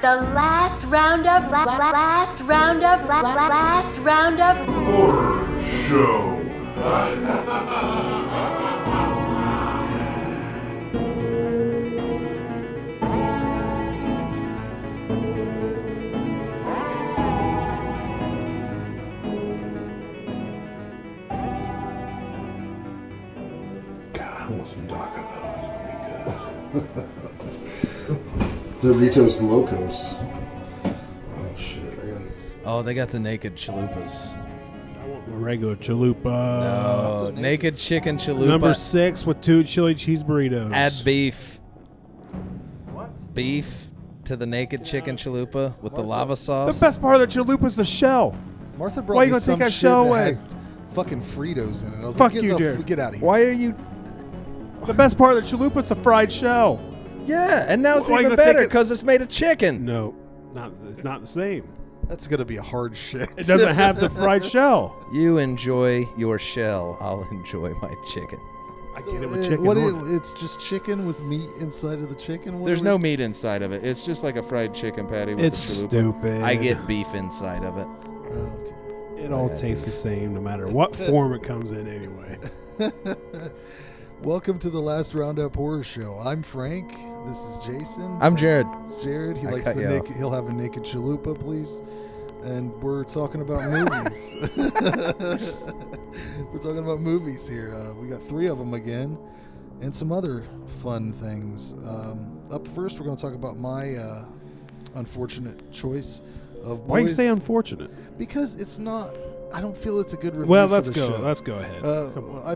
the Last Roundup Horror Show. God, I want some Taco Bell. It's gonna be good. Doritos Locos. Oh shit! Oh, they got the naked chalupas. I want my regular chalupa. No, naked chicken chalupa. Number 6 with 2 chili cheese burritos. Add beef. What? Beef to the naked chicken chalupa with the lava sauce. The best part of the chalupa is the shell. Martha Why brought are you me gonna some take our shit shell that away? had fucking Fritos in it. I was Fuck like, you, Jared. get out of here. Why are you? The best part of the chalupa is the fried shell. Yeah, and now it's Why you even gonna take better it- because it's made of chicken. No, it's not the same. That's gonna be a hard shit. It doesn't have the fried shell. You enjoy your shell. I'll enjoy my chicken. I get it with chicken. It's just chicken with meat inside of the chicken. There's no meat inside of it. It's just like a fried chicken patty with It's the chalupa. stupid. I get beef inside of it. Okay. It all tastes the same no matter what form it comes in anyway. Welcome to the Last Roundup Horror Show. I'm Frank. This is Jason. I'm Jared. It's Jared. He I likes cut the you naked. off. He'll have a naked chalupa, please. And we're talking about movies. We're talking about movies here. We got 3 of them again, and some other fun things. Up first, we're going to talk about my unfortunate choice of boys. Why you say unfortunate? Because it's not. I don't feel it's a good review. Well, for let's the go. show. Let's go ahead. Come on. I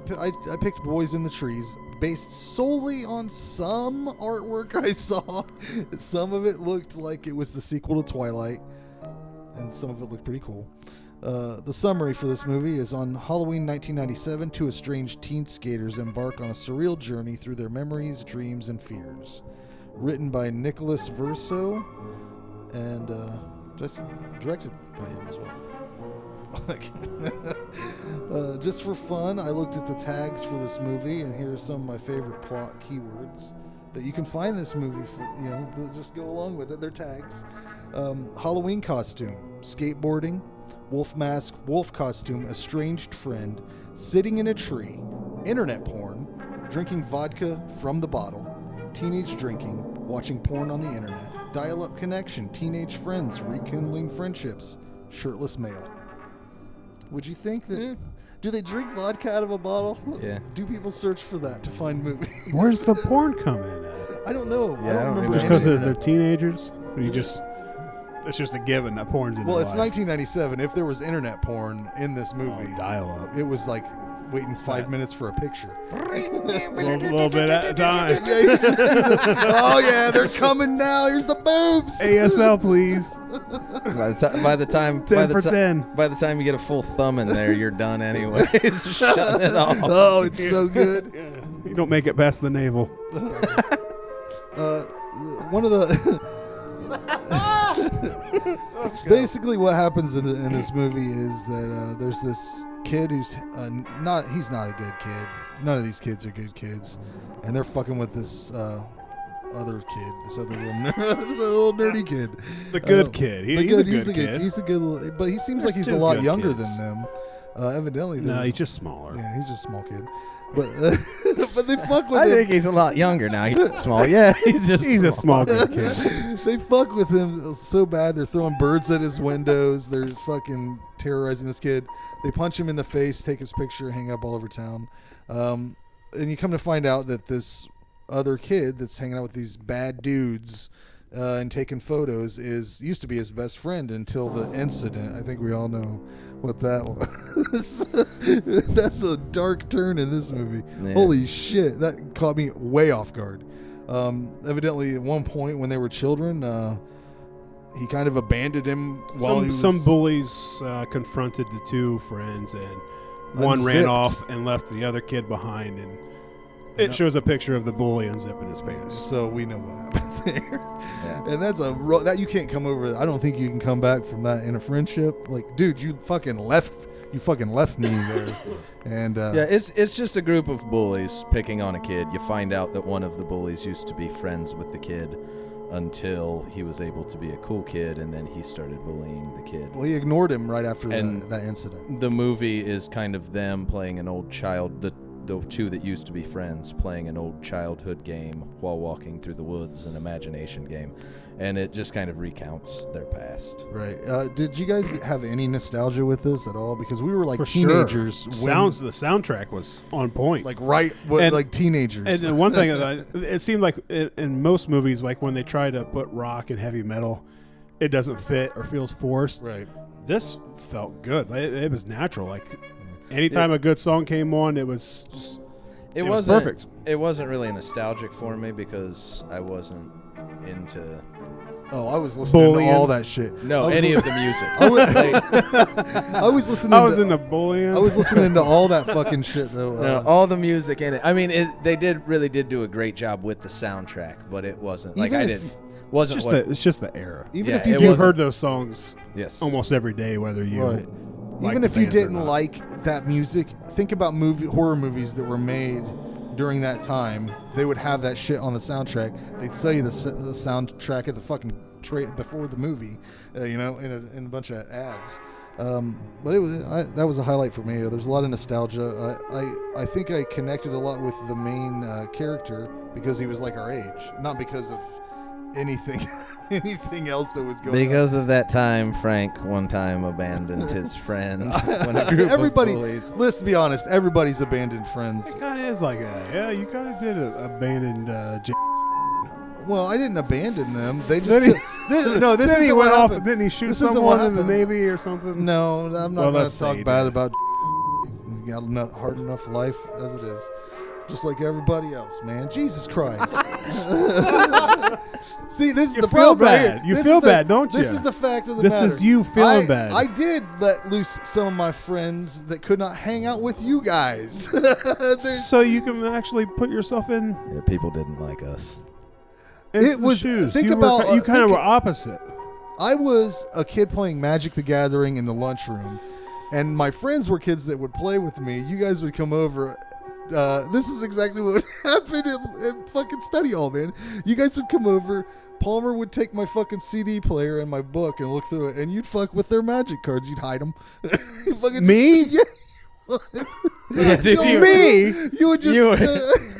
picked Boys in the Trees based solely on some artwork I saw. Some of it looked like it was the sequel to Twilight, and some of it looked pretty cool. The summary for this movie is: on Halloween 1997, 2 estranged teen skaters embark on a surreal journey through their memories, dreams, and fears. Written by Nicholas Verso and directed by him as well. Just for fun, I looked at the tags for this movie, and here are some of my favorite plot keywords that you can find this movie for. They'll just go along with it. They're tags. Halloween costume, skateboarding, wolf mask, wolf costume, estranged friend, sitting in a tree, internet porn, drinking vodka from the bottle, teenage drinking, watching porn on the internet, dial-up connection, teenage friends, rekindling friendships, shirtless male. Would you think that... Do they drink vodka out of a bottle? Yeah. Do people search for that to find movies? Where's the porn come in at? I don't know. Yeah, I don't remember. Just any because of they're that. teenagers? Or you just... It's just a given that porn's in Well, their it's life. 1997. If there was internet porn in this movie, Dial-up. it was like waiting 5 minutes for a picture. A little bit at a time. Yeah, you can see oh yeah, they're coming now. Here's the boobs. ASL, please. By the time 10 for 10. By the time you get a full thumb in there, you're done anyways. Shutting it off. Oh, it's so good. You don't make it past the navel. One of the basically what happens in this movie is that there's this kid who's he's not a good kid. None of these kids are good kids, and they're fucking with this other kid, this other little nerdy kid. The good kid. He's a good kid. He's the good little, but he seems like There's he's a two lot good younger kids. than them. Evidently, No, they're- he's just smaller. yeah, he's just a small kid. But but they fuck with I him. think he's a lot younger now. He's small. Yeah, he's a small good kid. They fuck with him so bad. They're throwing birds at his windows. They're fucking terrorizing this kid. They punch him in the face, take his picture, hang up all over town. And you come to find out that this other kid that's hanging out with these bad dudes and taking photos used to be his best friend until the incident. I think we all know what that was. That's a dark turn in this movie. Yeah. Holy shit. That caught me way off guard. Evidently, at one point when they were children, he kind of abandoned him while he was... Some bullies confronted the 2 friends, and one ran Unzipped. off and left the other kid behind. And it shows a picture of the bully unzipping his pants. So we know what happened there. Yeah. And that's that you can't come over. I don't think you can come back from that in a friendship. Like, dude, you fucking left me there. And Yeah, it's just a group of bullies picking on a kid. You find out that one of the bullies used to be friends with the kid until he was able to be a cool kid, and then he started bullying the kid. Well, he ignored him right after And that incident. The movie is kind of them playing an old child, the two that used to be friends, playing an old childhood game while walking through the woods, an imagination game. And it just kind of recounts their past. Right. Did you guys have any nostalgia with this at all? Because we were like For teenagers. Sure. The soundtrack was on point. Like like teenagers. And one thing, it seemed like in most movies, like when they try to put rock and heavy metal, it doesn't fit or feels forced. Right. This felt good. It was natural. Like anytime a good song came on, it was just it was perfect. It wasn't really nostalgic for me because I wasn't into. Oh, I was listening bullying. to all that shit. No, any of the music. I was listening. I was into bullying. I was listening to all that fucking shit though. No, all the music in it. I mean, they really did do a great job with the soundtrack, but it wasn't like It's just the era. Even Yeah, if you You did heard those songs Yes. almost every day, whether you right. liked Even the if you bands or didn't not. like that music, think about horror movies that were made during that time. They would have that shit on the soundtrack. They'd sell you the soundtrack at the fucking before the movie, in a bunch of ads. But that was a highlight for me. There's a lot of nostalgia. I think I connected a lot with the main character because he was like our age, not because of anything else that was going on. Because of that time, Frank one time abandoned his friend when a group of bullies. Let's be honest, everybody's abandoned friends. It kind of is like that. Yeah, you kind of did abandon Well, I didn't abandon them. They just Then he- this then he isn't went what off. happened. Didn't he shoot This isn't someone what in the happened. Navy or something? No, I'm not Well, going let's to say talk he bad did. about. He's got a hard enough life as it is, just like everybody else, man. Jesus Christ. See, this is You the feel problem right bad. here. You This feel is the- bad, don't This you? is the fact of the This matter. is you feeling bad. I did let loose some of my friends that could not hang out with you guys. So you can actually put yourself in Yeah, people didn't like us. the was- shoes. think you about- you kind of think- were opposite. I was a kid playing Magic the Gathering in the lunchroom, and my friends were kids that would play with me. You guys would come over. This is exactly what happened in fucking study hall, man. You guys would come over. Palmer would take my fucking CD player and my book and look through it, and you'd fuck with their Magic cards. You'd hide them. Me? Yeah. Yeah, dude, Me? You would just.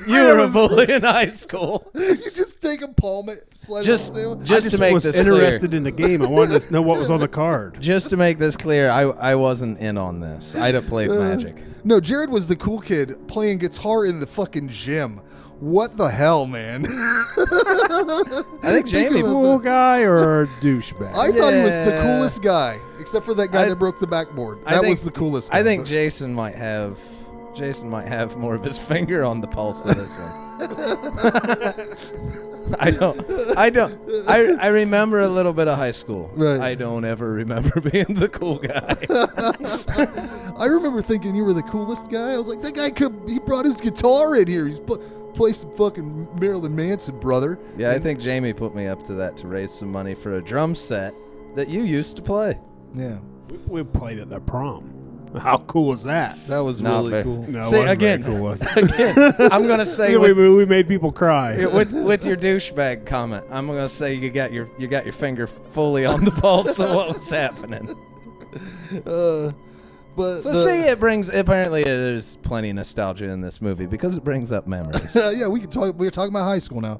You were a bully in high school. You just take them, palm it, slide Just- it on the table. I Just just to make was this interested in the game. I wanted to know what was on the card. Just to make this clear, I wasn't in on this. I'd have played Magic. No, Jared was the cool kid playing guitar in the fucking gym. What the hell, man? I think Jamie. Cool guy or a douchebag? I thought he was the Yeah. coolest guy, except for that guy that broke the backboard. That was the coolest guy. I think but- Jason might have more of his finger on the pulse of this one. I remember a little bit of high school. Right. I don't ever remember being the cool guy. I remember thinking you were the coolest guy. I was like, that guy he brought his guitar in here. He's play some fucking Marilyn Manson, brother. Yeah, I think Jamie put me up to that to raise some money for a drum set that you used to play. Yeah, We played at the prom. How cool was that? that was Not really very- cool. No, it See, wasn't again- very cool, was it? Again, I'm gonna say we made people cry. with your douchebag comment, I'm gonna say you got your finger fully on the pulse of what was happening. But So see, apparently there's plenty of nostalgia in this movie because it brings up memories. yeah, we could talk. We're talking about high school now,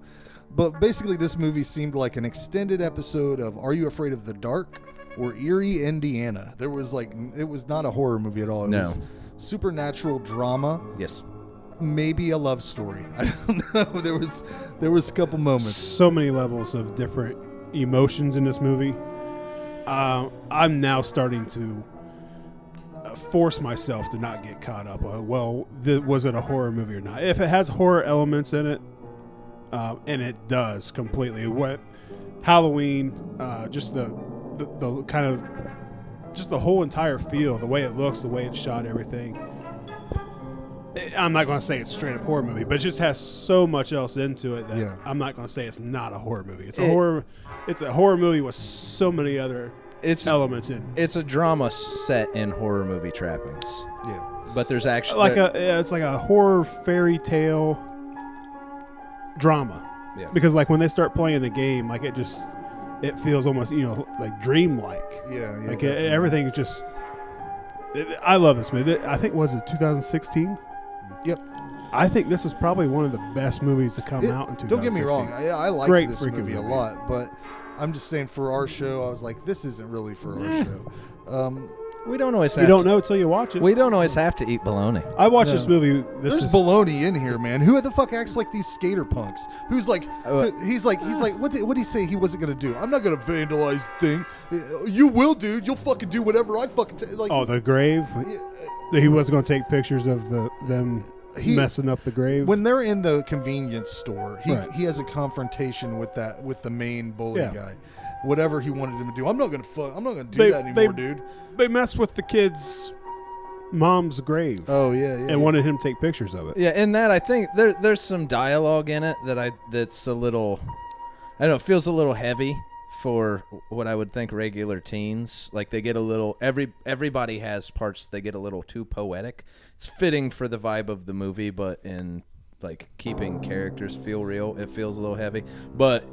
but basically, this movie seemed like an extended episode of "Are You Afraid of the Dark?" or "Erie, Indiana." It was not a horror movie at all. It No. was supernatural drama, Yes. maybe a love story. I don't know. There was a couple moments. So many levels of different emotions in this movie. I'm now starting to force myself to not get caught up on, was it a horror movie or not? If it has horror elements in it, and it does completely. What Halloween, just the kind of, just the whole entire feel, the way it looks, the way it's shot, everything. I'm not going to say it's a straight up horror movie, but it just has so much else into it that Yeah. I'm not going to say it's not a horror movie. It's a horror movie with so many other elements in. It's a drama set in horror movie trappings, Yeah. but there's actually It's like a horror fairy tale drama. Yeah. Because like when they start playing the game, like it feels almost like dreamlike. Yeah, Like definitely. everything is just. I love this movie. I think was it 2016. Yep. I think this is probably one of the best movies to come out in 2016. Don't get me wrong. I liked Great this freaking movie a movie. lot, but I'm just saying for our show, I was like, this isn't really for our show. We don't always You have don't to, know until you watch it. We don't always have to eat bologna. I watched this movie. There's baloney in here, man. Who the fuck acts like these skater punks? Who's like, he's like, what did he say he wasn't gonna do? I'm not gonna vandalize thing. You will, dude. You'll fucking do whatever I fucking like. Oh, the grave. He wasn't going to take pictures of them messing up the grave. When they're in the convenience store, Right. he has a confrontation with the main bully Yeah. guy. Whatever he wanted him to do, I'm not gonna do that anymore, dude. They messed with the kid's mom's grave. Oh yeah, and wanted him to take pictures of it. Yeah, in that I think there's some dialogue in it that's a little, I don't know, it feels a little heavy for what I would think regular teens. Like they get a little, everybody has parts they get a little too poetic. It's fitting for the vibe of the movie, but in like keeping characters feel real, it feels a little heavy. But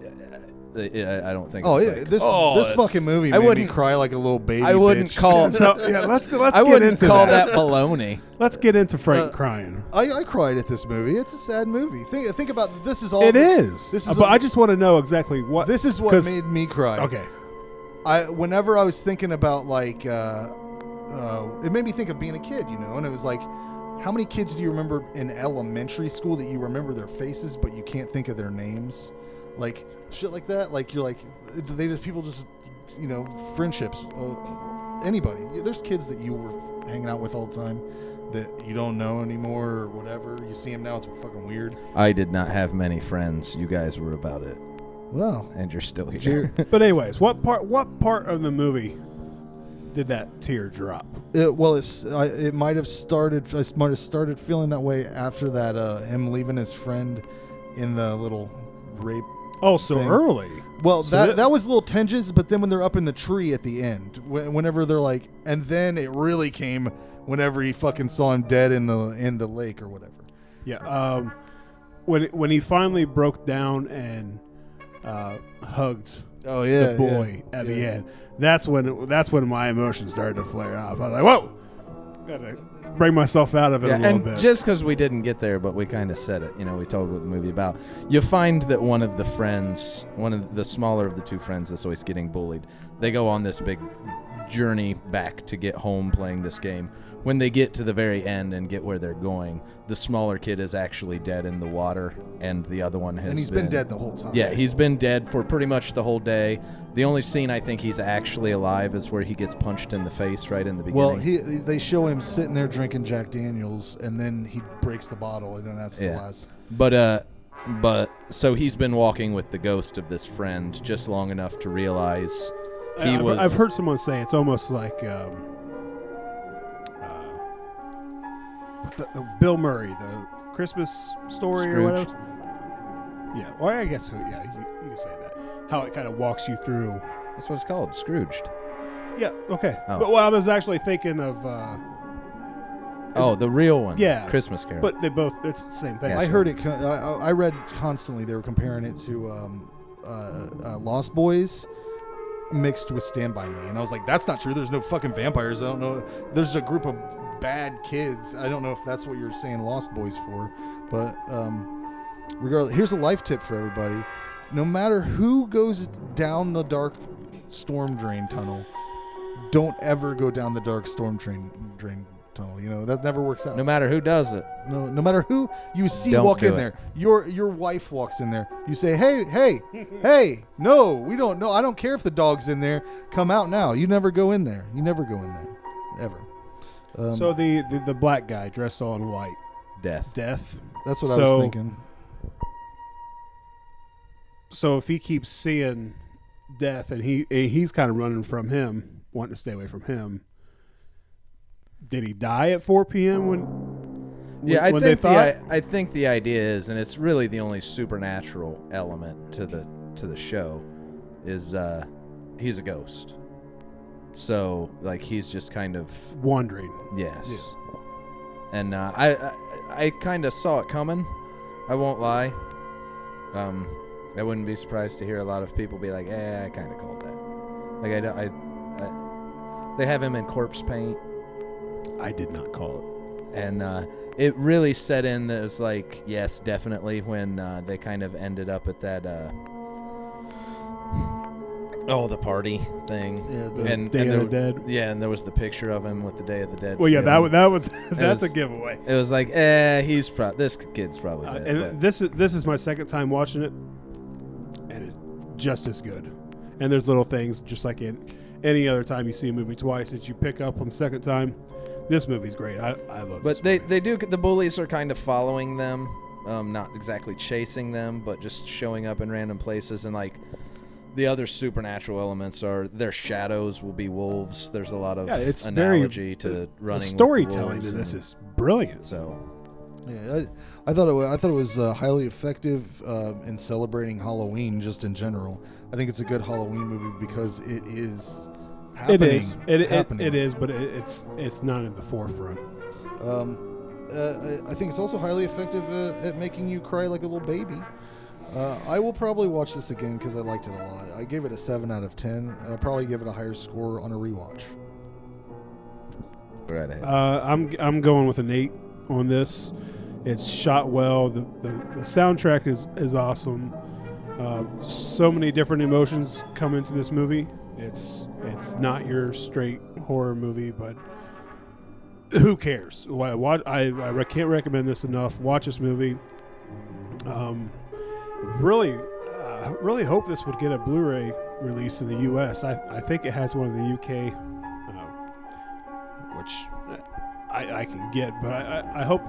I don't think. Oh it's yeah, like, this fucking movie made me cry like a little baby. I wouldn't bitch. call. So yeah, let's I get wouldn't into call that. that baloney. Let's get into Frank crying. I cried at this movie. It's a sad movie. Think about this is all. It is. This is. But I just want to know exactly what. This is what 'cause- made me cry. Okay. Whenever I was thinking about like, it made me think of being a kid, and it was like, how many kids do you remember in elementary school that you remember their faces but you can't think of their names, like shit like that. Like you're like, people just, friendships. Anybody. There's kids that you were hanging out with all the time that you don't know anymore or whatever. You see them now, it's fucking weird. I did not have many friends. You guys were about it, Well, and you're still here. But anyways, what part of the movie did that tear drop? it might have started. I might have started feeling that way after that. Him leaving his friend in the little rape. Oh, so thing. early. Well, So that was little tinges, but then when they're up in the tree at the end, whenever they're like, and then it really came whenever he fucking saw him dead in the lake or whatever. Yeah. When he finally broke down and hugged Oh yeah, the boy at the end, that's when my emotions started to flare off. I was like, whoa, gotta bring myself out of it a little and bit. just because we didn't get there, but we kind of said it. We told what the movie about. You find that one of the friends, one of the smaller of the two friends that's always getting bullied, they go on this big journey back to get home playing this game. When they get to the very end and get where they're going, the smaller kid is actually dead in the water, and the other one has And he's been dead the whole time. Yeah, he's been dead for pretty much the whole day. The only scene I think he's actually alive is where he gets punched in the face right in the beginning. Well, they show him sitting there drinking Jack Daniels, and then he breaks the bottle, and then that's the last. But so he's been walking with the ghost of this friend just long enough to realize he was. I've heard someone say it's almost like the Bill Murray, the Christmas story or Scrooged. whatever. Yeah, or I guess you can say that. How it kind of walks you through. That's what it's called, Scrooged. Yeah. Okay. Oh. But I was actually thinking of. The real one. Yeah. Christmas Carol. But they both. It's the same thing. Yeah, I so- heard it. I read constantly they were comparing it to Lost Boys mixed with Stand By Me, and I was like, that's not true. There's no fucking vampires. I don't know. There's a group of bad kids. I don't know if that's what you're saying Lost Boys for, but regardless, here's a life tip for everybody. No matter who goes down the dark storm drain tunnel, don't ever go down the dark storm drain tunnel. That never works out. no matter who does it. No matter who you see Don't walk do in it. there, your wife walks in there. You say, hey, no, we don't know. I don't care if the dog's in there. Come out now. You never go in there. You never go in there, ever. So the black guy dressed all in white, Death. That's what I was thinking. So if he keeps seeing death and he's kind of running from him, wanting to stay away from him, did he die at 4 p.m. when I when think they thought? I think the idea is, and it's really the only supernatural element to the show, is he's a ghost. So like he's just kind of Wandering. yes, and I kind of saw it coming. I won't lie. I wouldn't be surprised to hear a lot of people be like, I kind of called that. Like, they have him in corpse paint. I did not call it. And it really set in as like, yes, definitely, when they kind of ended up at that, the party thing. Yeah, and Day of the there, Dead. Yeah, and there was the picture of him with the Day of the Dead. Well, yeah, film. that was that's was- a giveaway. It was like, this kid's probably dead. And but- this is my second time watching it, and it's just as good. And there's little things, just like in any other time you see a movie twice, that you pick up on the second time. This movie's great. I love it. But they do. The bullies are kind of following them, not exactly chasing them, but just showing up in random places. And like the other supernatural elements are their shadows will be wolves. There's a lot of it's analogy to running. the storytelling with to wolves this is brilliant. so. Yeah, I thought it was highly effective in celebrating Halloween just in general. I think it's a good Halloween movie because it is happening. It is, but it's not in the forefront. I think it's also highly effective at making you cry like a little baby. I will probably watch this again because I liked it a lot. I gave it a 7 out of 10. I'll probably give it a higher score on a rewatch. Right ahead. I'm going with an 8 on this. It's shot well. The soundtrack is awesome. So many different emotions come into this movie. It's not your straight horror movie, but who cares? I can't recommend this enough. Watch this movie. Really hope this would get a Blu-ray release in the U.S. I think it has one in the U.K., which I can get, but I hope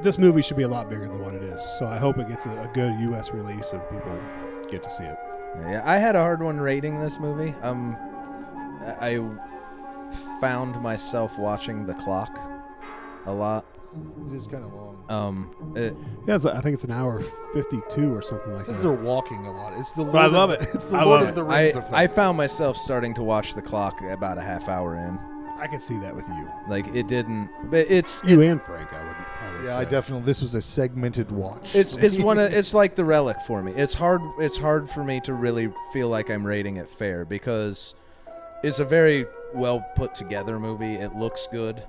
this movie should be a lot bigger than what it is. So I hope it gets a good U.S. release and people get to see it. Yeah, I had a hard one rating this movie. I found myself watching the clock a lot. It is kind of long. I think it's an hour 52 or something like Because that. they're walking a lot. It's the Lord I love of it. It's the I Lord love of the it. Rings effect. I found myself starting to watch the clock about a half hour in. I can see that with you. Like it didn't, but it's You and Frank, I would Yeah, say. I definitely. This was a segmented watch. it's like the Relic for me. It's hard for me to really feel like I'm rating it fair because it's a very well put together movie. It looks good.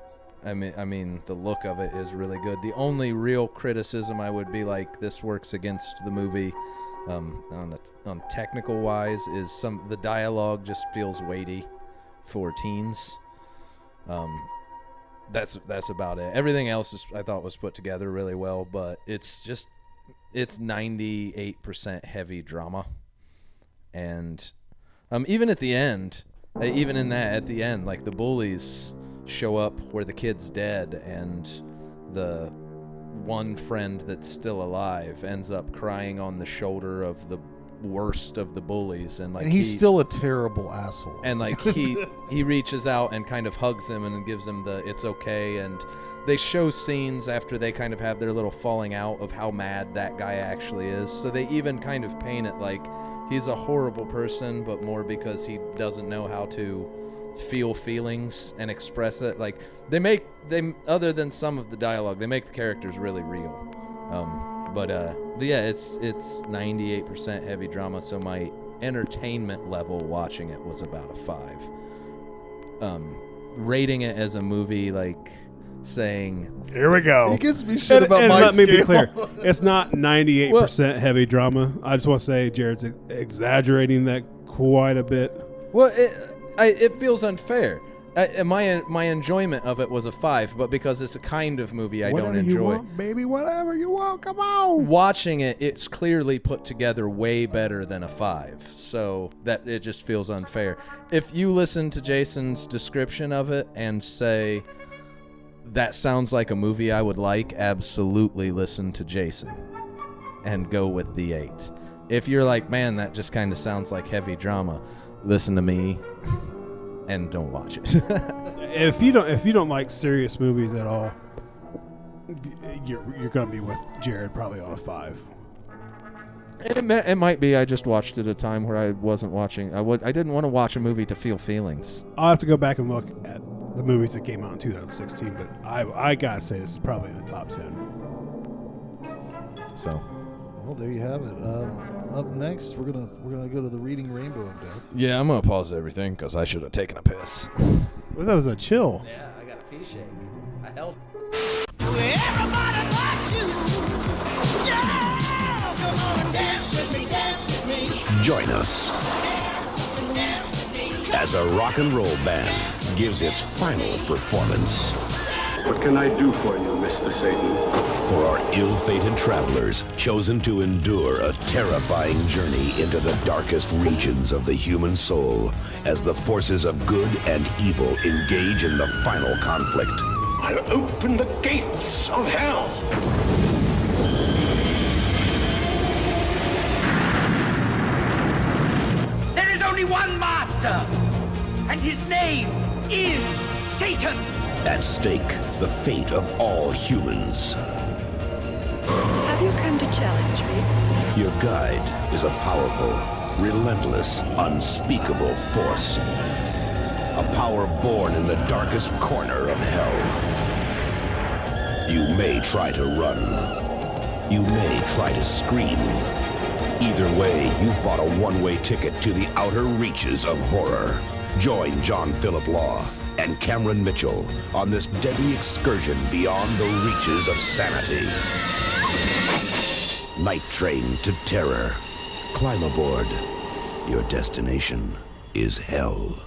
I mean the look of it is really good. The only real criticism I would be like this works against the movie on technical wise is the dialogue just feels weighty for teens. That's about it. Everything else I thought was put together really well, but it's 98% heavy drama. And even at the end, at the end, like the bullies show up where the kid's dead and the one friend that's still alive ends up crying on the shoulder of the worst of the bullies, and he's still a terrible asshole. And like he reaches out and kind of hugs him and gives him the it's okay, and they show scenes after they kind of have their little falling out of how mad that guy actually is. So they even kind of paint it like he's a horrible person, but more because he doesn't know how to feel feelings and express it. Like they other than some of the dialogue, they make the characters really real. But yeah, it's 98% heavy drama, so my entertainment level watching it was about a 5. Rating it as a movie, like saying, Here we go. He gives me shit about and my let me be scale. clear. It's not 98% heavy drama. I just want to say Jared's exaggerating that quite a bit. well, it feels unfair. My enjoyment of it was a 5, but because it's a kind of movie I Whatever don't enjoy. you want, baby, whatever you want, come on. Watching it, it's clearly put together way better than a 5, so that it just feels unfair. If you listen to Jason's description of it and say, that sounds like a movie I would like, absolutely listen to Jason and go with the 8. If you're like, man, that just kind of sounds like heavy drama, listen to me and don't watch it. If you don't like serious movies at all, you're gonna be with Jared probably on a 5. It might be I just watched it at a time where I wasn't watching. I didn't want to watch a movie to feel feelings. I'll have to go back and look at the movies that came out in 2016, but I gotta say this is probably in the top 10. So Well, there you have it. Up next, we're gonna go to the Reading Rainbow of Death. Yeah, I'm gonna pause everything because I should have taken a piss. Well, that was a chill. Yeah, I got a pee shake. I held. Everybody like you. Yeah, come on and dance with me, dance with me. Join us Dance with me. as a rock and roll band gives its final performance What can I do for you, Mr. Satan? for our ill-fated travelers chosen to endure a terrifying journey into the darkest regions of the human soul as the forces of good and evil engage in the final conflict. I'll open the gates of hell. There is only one master, and his name is Satan. At stake, the fate of all humans. Have you come to challenge me? Your guide is a powerful, relentless, unspeakable force. A power born in the darkest corner of hell. You may try to run. You may try to scream. Either way, you've bought a one-way ticket to the outer reaches of horror. Join John Philip Law and Cameron Mitchell on this deadly excursion beyond the reaches of sanity. Night train to terror. Climb aboard. Your destination is hell.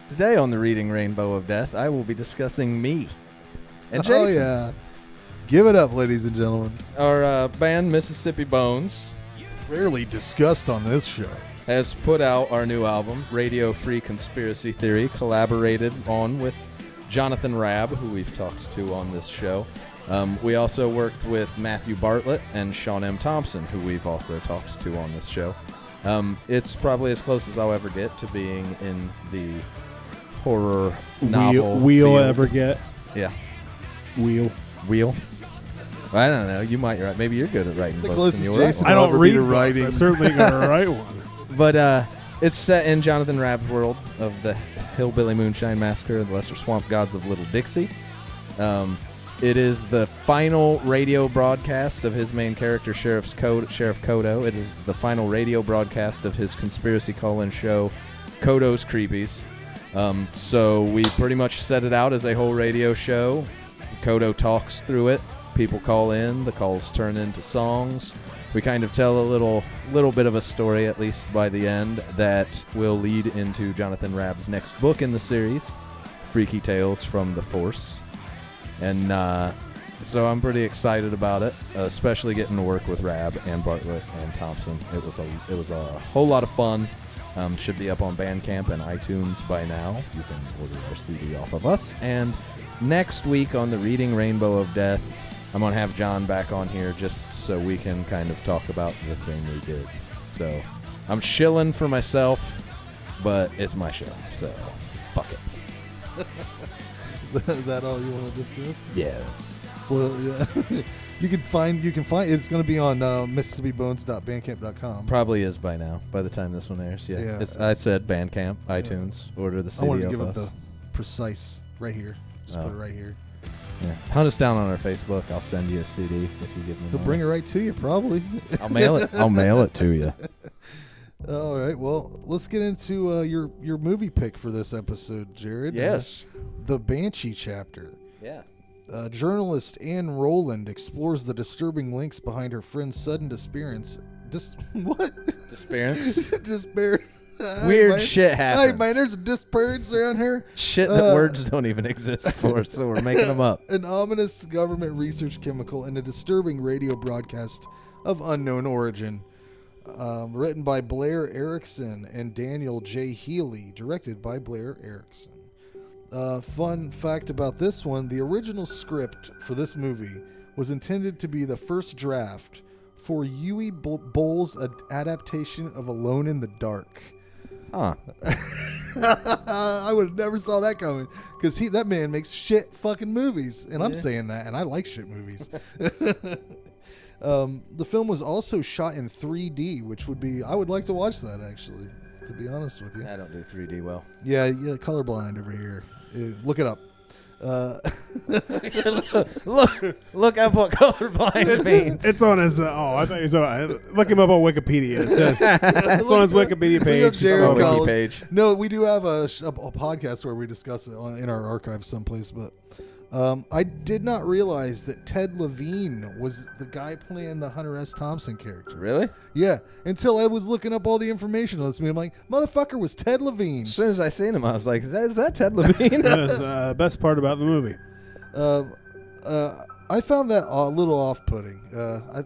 Today on the Reading Rainbow of Death, I will be discussing me and Jason. Oh yeah, give it up, ladies and gentlemen. Our band Mississippi Bones Rarely discussed on this show. has put out our new album, Radio Free Conspiracy Theory, collaborated on with Jonathan Raab, who we've talked to on this show. We also worked with Matthew Bartlett and Sean M. Thompson, who we've also talked to on this show. It's probably as close as I'll ever get to being in the horror novel We'll field. ever get Yeah. wheel. I don't know. You might. Maybe you're good at writing The books. closest and you'll write Jason one. I don't ever read be to books. writing. I certainly gonna write one. But it's set in Jonathan Raab's world of the Hillbilly Moonshine Massacre, the Lesser Swamp Gods of Little Dixie. It is the final radio broadcast of his main character, Sheriff Kodo. It is the final radio broadcast of his conspiracy call-in show, Kodo's Creepies. So we pretty much set it out as a whole radio show. Kodo talks through it. People call in. The calls turn into songs. We kind of tell a little bit of a story, at least by the end, that will lead into Jonathan Raab's next book in the series, Freaky Tales from the Force. And so I'm pretty excited about it, especially getting to work with Raab and Bartlett and Thompson. It was a whole lot of fun. Should be up on Bandcamp and iTunes by now. You can order our CD off of us. And next week on the Reading Rainbow of Death, I'm going to have John back on here just so we can kind of talk about the thing we did. So I'm shilling for myself, but it's my show, so fuck it. Is that all you want to discuss? Yeah. Well, yeah. You can find. It's going to be on MississippiBones.bandcamp.com. Probably is by now, by the time this one airs. Yeah. Yeah. I said Bandcamp, iTunes, order the I CD wanted to off give it us. the precise right here. Just Oh. put it right here. Yeah. Hunt us down on our Facebook. I'll send you a CD if you give me He'll money. bring it right to you, probably. I'll mail it. I'll mail it to you. All right. Well, let's get into your movie pick for this episode, Jared. Yes. The Banshee Chapter. Yeah. Journalist Anne Rowland explores the disturbing links behind her friend's sudden disappearance. What? Disappearance? Disappearance. Weird shit happens. Hey, man, there's a disappearance around here. Shit that words don't even exist for, so we're making them up. An ominous government research chemical and a disturbing radio broadcast of unknown origin. Written by Blair Erickson and Daniel J. Healy. Directed by Blair Erickson. Fun fact about this one, the original script for this movie was intended to be the first draft for Huey Bowles' adaptation of Alone in the Dark. Huh. I would have never saw that coming because that man makes shit fucking movies, and I'm saying that, and I like shit movies. The film was also shot in 3D, which I would like to watch that actually, to be honest with you. I don't do 3D well. Yeah, colorblind over here. Look it up. Look up what colorblind means. It's on his. I thought you saw. Look him up on Wikipedia. It says it's on his Wikipedia page. Look up Jared Wiki Collins. page. No, we do have a podcast where we discuss it in our archives someplace. But I did not realize that Ted Levine was the guy playing the Hunter S. Thompson character. Really? Yeah. Until I was looking up all the information on this movie, I'm like, motherfucker was Ted Levine. As soon as I seen him, I was like, is that Ted Levine? That's the best part about the movie. I found that a little off-putting.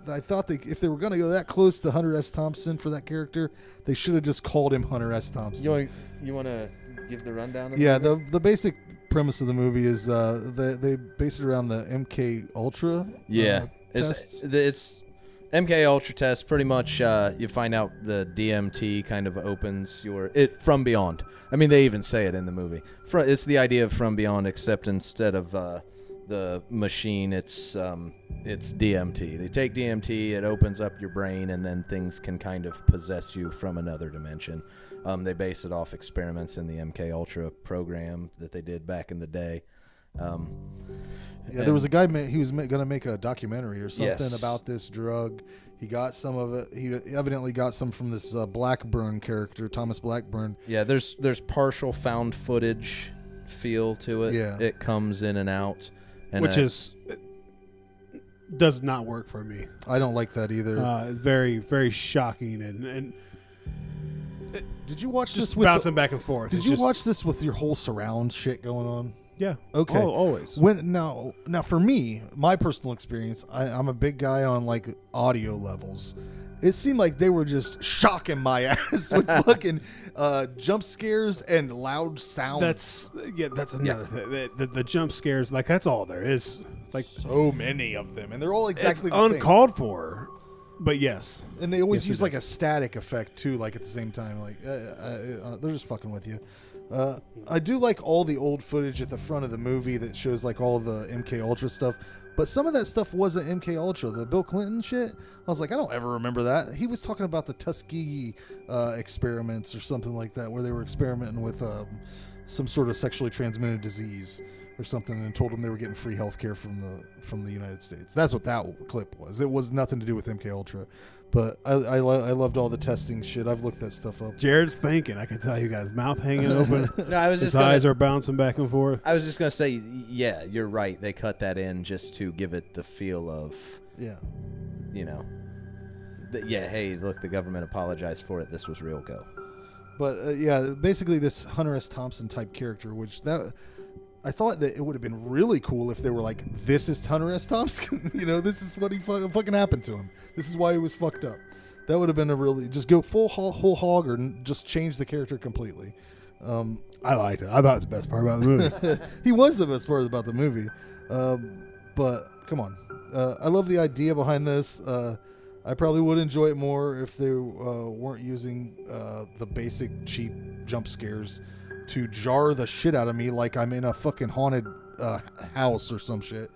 I thought if they were going to go that close to Hunter S. Thompson for that character, they should have just called him Hunter S. Thompson. You want to give the rundown? Yeah, the basic premise of the movie is they base it around the MK Ultra. Yeah, tests. it's MK Ultra test. Pretty much, you find out the DMT kind of opens it from beyond. I mean, they even say it in the movie. It's the idea of from beyond, except instead of the machine, it's DMT. They take DMT, it opens up your brain, and then things can kind of possess you from another dimension. They base it off experiments in the MK Ultra program that they did back in the day. There was a guy he was going to make a documentary or something about this drug. He got some of it. He evidently got some from this Blackburn character, Thomas Blackburn. Yeah, there's partial found footage feel to it. Yeah. It comes in and out. And Which does not work for me. I don't like that either. Very, very shocking and did you watch just this with bouncing back and forth? Did you watch this with your whole surround shit going on? Yeah. Okay. Always. Now for me, my personal experience, I'm a big guy on like audio levels. It seemed like they were just shocking my ass with fucking jump scares and loud sounds. That's another thing. The jump scares, like that's all there is. Like so many of them, and they're all exactly it's the uncalled for. But yes, and they always use like a static effect too, like at the same time. Like they're just fucking with you. I do like all the old footage at the front of the movie that shows like all the MK Ultra stuff. But some of that stuff wasn't MK Ultra. The Bill Clinton shit, I was like, I don't ever remember that. He was talking about the Tuskegee experiments or something like that, where they were experimenting with some sort of sexually transmitted disease or something, and told them they were getting free health care from the United States. That's what that clip was. It was nothing to do with MK Ultra. But I loved all the testing shit. I've looked that stuff up. Jared's thinking. I can tell you guys, mouth hanging open. No, his eyes are bouncing back and forth. I was just gonna say, yeah, you're right. They cut that in just to give it the feel of, hey, look, the government apologized for it. This was real. Go. But basically this Hunter S. Thompson type character, which I thought that it would have been really cool if they were like, this is Hunter S. Thompson. This is what he fucking happened to him. This is why he was fucked up. That would have been just go whole hog or just change the character completely. I liked it. I thought it was the best part about the movie. He was the best part about the movie. But come on. I love the idea behind this. I probably would enjoy it more if they weren't using the basic cheap jump scares to jar the shit out of me like I'm in a fucking haunted house or some shit.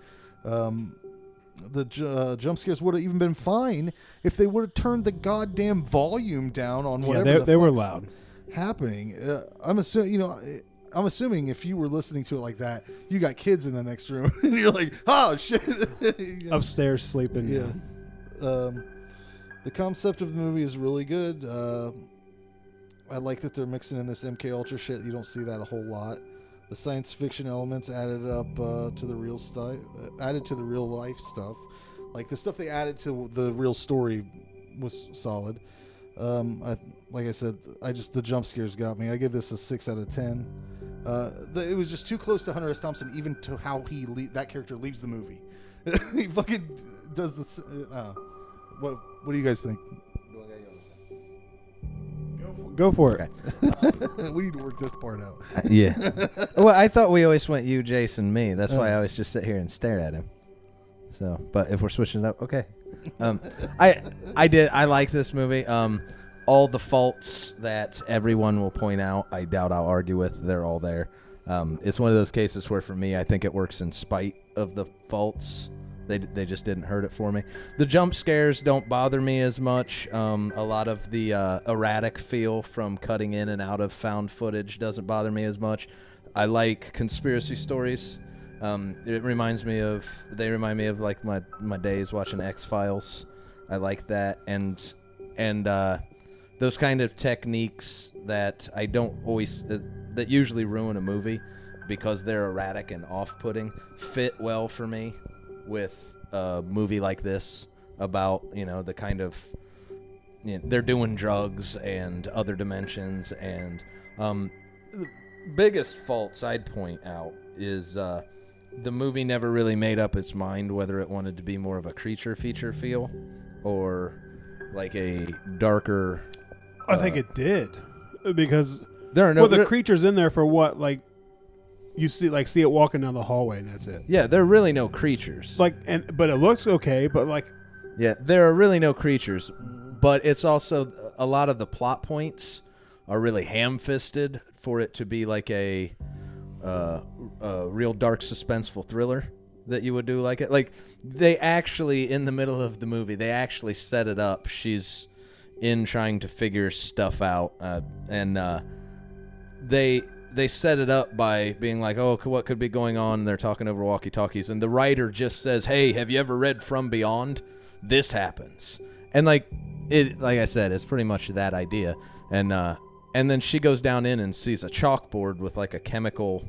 The jump scares would have even been fine if they would have turned the goddamn volume down on whatever they were loud happening. I'm assuming if you were listening to it like that, you got kids in the next room and you're like, oh shit. Upstairs sleeping. Yeah. The concept of the movie is really good. I like that they're mixing in this MK Ultra shit. You don't see that a whole lot. The science fiction elements added up to the real stuff, added to the real life stuff. Like the stuff they added to the real story was solid. Like I said, the jump scares got me. I give this a 6 out of 10. It was just too close to Hunter S. Thompson, even to how that character leaves the movie. He fucking does this. What do you guys think? Go for it. Okay. We need to work this part out. Yeah. Well, I thought we always went you, Jason, me. That's why I always just sit here and stare at him. So, but if we're switching it up, okay. I like this movie. All the faults that everyone will point out, I doubt I'll argue with. They're all there. It's one of those cases where, for me, I think it works in spite of the faults. They just didn't hurt it for me. The jump scares don't bother me as much. A lot of the erratic feel from cutting in and out of found footage doesn't bother me as much. I like conspiracy stories, They remind me of like my days watching X-Files. I like that, and those kind of techniques that I don't always that usually ruin a movie because they're erratic and off-putting fit well for me with a movie like this about the kind of they're doing drugs and other dimensions, and the biggest faults I'd point out is the movie never really made up its mind whether it wanted to be more of a creature feature feel or like a darker. I think it did, because there are no the creatures in there for what, like you see it walking down the hallway and that's it. Yeah, there are really no creatures. But it looks okay, but like there are really no creatures, but it's also a lot of the plot points are really ham-fisted for it to be like a real dark suspenseful thriller that you would do like it. Like they actually in the middle of the movie they actually set it up. She's in trying to figure stuff out, and they set it up by being like, oh, what could be going on? And they're talking over walkie-talkies, and the writer just says, hey, have you ever read From Beyond? This happens. And like I said, it's pretty much that idea. And then she goes down in and sees a chalkboard with like a chemical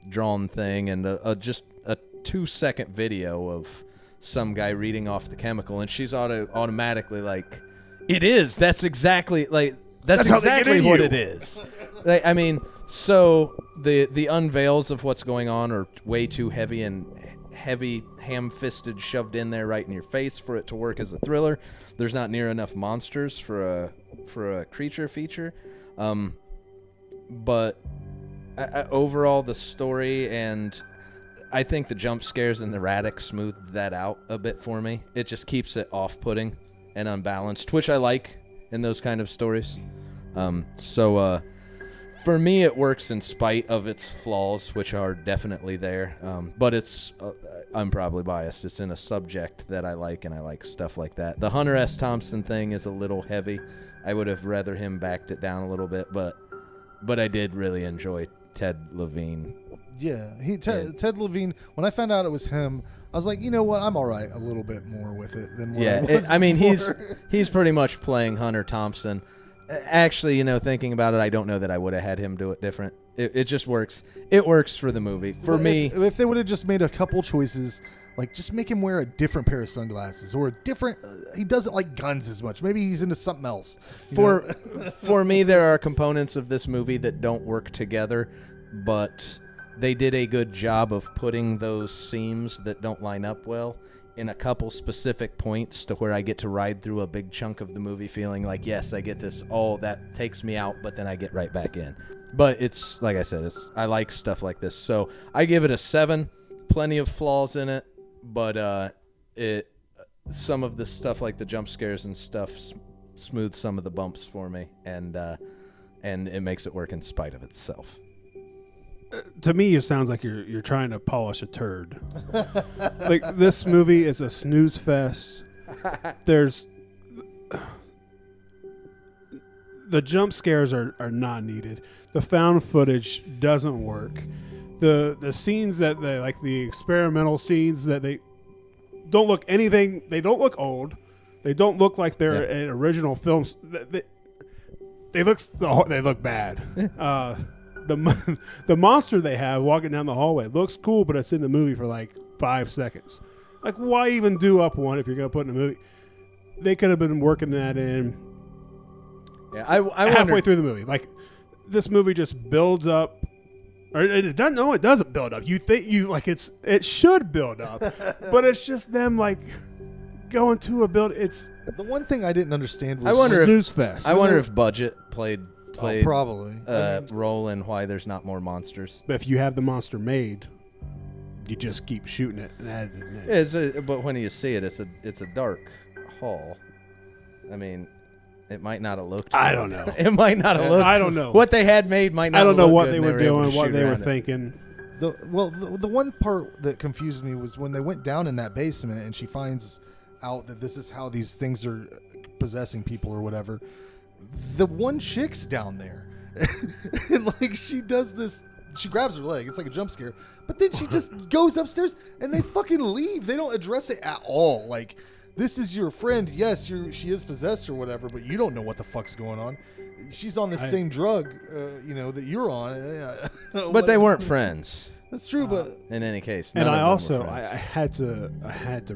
drawn thing and just a 2-second video of some guy reading off the chemical, and she's automatically like, it is. That's exactly like that's exactly what it is. Like, I mean, so the unveils of what's going on are way too heavy ham-fisted, shoved in there right in your face for it to work as a thriller. There's not near enough monsters for a creature feature. But overall, the story and I think the jump scares and the erratic smoothed that out a bit for me. It just keeps it off-putting and unbalanced, which I like in those kind of stories. So for me, it works in spite of its flaws, which are definitely there. But it's I'm probably biased. It's in a subject that I like, and I like stuff like that. The Hunter S. Thompson thing is a little heavy. I would have rather him backed it down a little bit, but I did really enjoy Ted Levine. Yeah, Ted Levine. When I found out it was him, I was like, you know what? I'm all right a little bit more with it than what I was. I mean, before. he's pretty much playing Hunter Thompson. Actually, thinking about it, I don't know that I would have had him do it different. It just works. It works for the movie. For me, if they would have just made a couple choices, like just make him wear a different pair of sunglasses or a different. He doesn't like guns as much. Maybe he's into something else. For me, there are components of this movie that don't work together, but they did a good job of putting those seams that don't line up well in a couple specific points to where I get to ride through a big chunk of the movie feeling like, yes, I get this. Oh, that takes me out, but then I get right back in. But it's, like I said, I like stuff like this. So I give it a 7. Plenty of flaws in it, but some of the stuff like the jump scares and stuff smooths some of the bumps for me, and it makes it work in spite of itself. To me, it sounds like you're trying to polish a turd. Like, this movie is a snooze fest. There's the jump scares are not needed. The found footage doesn't work. The scenes that they like, the experimental scenes that they don't look anything. They don't look old. They don't look like they're in original films. They look bad. The monster they have walking down the hallway looks cool, but it's in the movie for like 5 seconds. Like, why even do up one if you're going to put in a movie? They could have been working that in halfway through the movie. Like, this movie just builds up. Or it doesn't. No, it doesn't build up. You think it should build up, but it's just them like going to a build. It's the one thing I didn't understand was snooze fest. I wonder if budget played probably role in why there's not more monsters. But if you have the monster made, you just keep shooting it and adding it. But when you see it, it's a dark hall. I mean, it might not have looked. I don't know. It might not have looked. I don't know what they had made might not. I don't know what good they were doing, what they were thinking. The one part that confused me was when they went down in that basement and she finds out that this is how these things are possessing people or whatever. The one chick's down there, and like she does this she grabs her leg. It's like a jump scare. But then she just goes upstairs and they fucking leave. They don't address it at all. Like, this is your friend. Yes, she is possessed or whatever, but you don't know what the fuck's going on. She's on the same drug, that you're on. But they weren't friends. That's true, but in any case, and I also I had to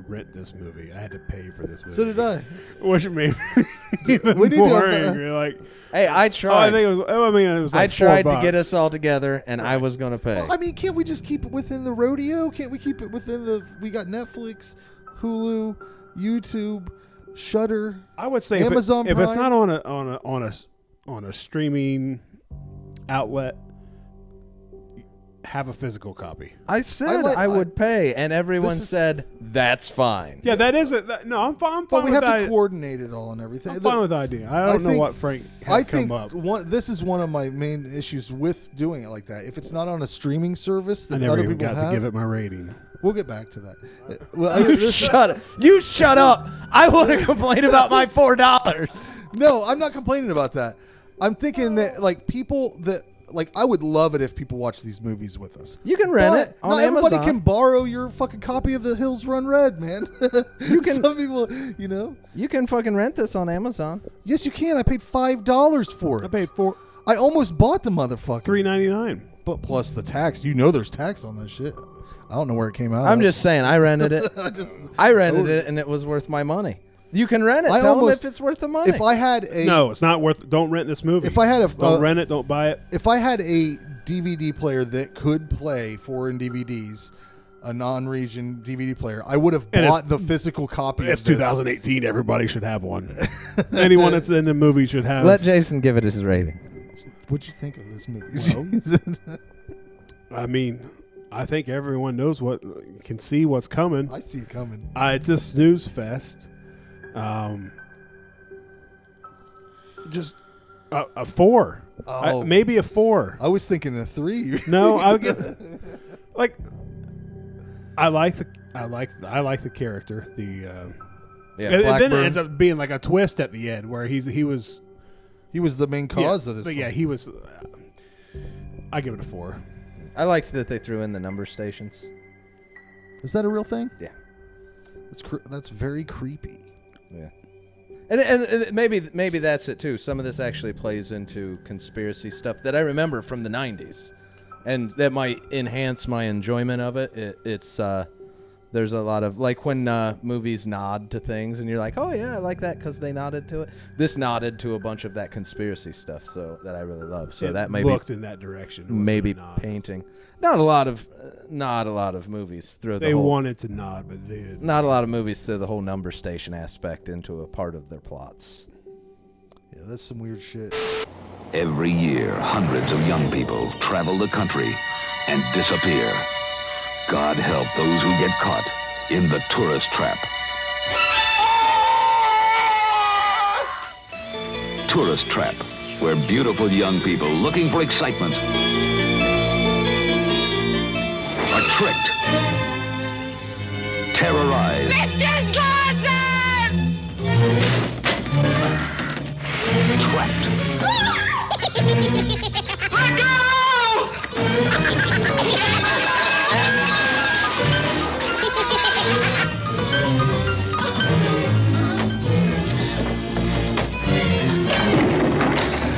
rent this movie. I had to pay for this movie. So did I. Which made me even more angry. Like, hey, I tried. I think it was. It was. Like I tried $4. to get us all together, and I was going to pay. Well, I mean, can't we just keep it within the rodeo? Can't we keep it within the? We got Netflix, Hulu, YouTube, Shudder. I would say Amazon if it's Prime. not on a streaming outlet, have a physical copy. I said I would pay, and everyone said that's fine. Yeah, that isn't. No, I'm fine. But we with have that. to coordinate it all and everything. I'm fine with the idea. I don't know what Frank had come up. This is one of my main issues with doing it like that. If it's not on a streaming service that I never other even people got have, to give it my rating. We'll get back to that. Well, You shut up. I want to complain about my $4. No, I'm not complaining about that. I'm thinking that people that. I would love it if people watch these movies with us. You can rent it on not Amazon. everybody can borrow your fucking copy of The Hills Run Red, man. You can. Some people, You can fucking rent this on Amazon. Yes, you can. I paid $5 for it. I paid $4. I almost bought the motherfucker. $3.99. But plus the tax. There's tax on that shit. I don't know where it came out. I'm just saying, I rented it. I rented it, and it was worth my money. You can rent it. Tell them if it's worth the money. If I had a no, it's not worth. Don't rent this movie. If I had a don't rent it. Don't buy it. If I had a DVD player that could play foreign DVDs, a non-region DVD player, I would have bought the physical copy. It's of this. 2018. Everybody should have one. Anyone that's in the movie should have. Let Jason give it his rating. What'd you think of this movie? I mean, I think everyone knows can see what's coming. I see it coming. It's a snooze fest. Just a 4. Maybe a 4. I was thinking a 3. No, I'll get I like the character. And then it ends up being like a twist at the end where he was the main cause of this. But yeah, he was. I give it a 4. I liked that they threw in the number stations. Is that a real thing? Yeah, that's very creepy. Yeah. And maybe that's it too. Some of this actually plays into conspiracy stuff that I remember from the 90s, and that might enhance my enjoyment of it. It's there's a lot of when movies nod to things, and you're like, oh yeah, I like that because they nodded to it. This nodded to a bunch of that conspiracy stuff, so that I really love. So that maybe looked in that direction. Maybe painting. Not a lot of movies throw the They whole, wanted to nod, but they didn't. Not a lot of movies throw the whole number station aspect into a part of their plots. Yeah, that's some weird shit. Every year, hundreds of young people travel the country and disappear. God help those who get caught in the tourist trap. Tourist trap, where beautiful young people looking for excitement are tricked, terrorized, trapped. Let go!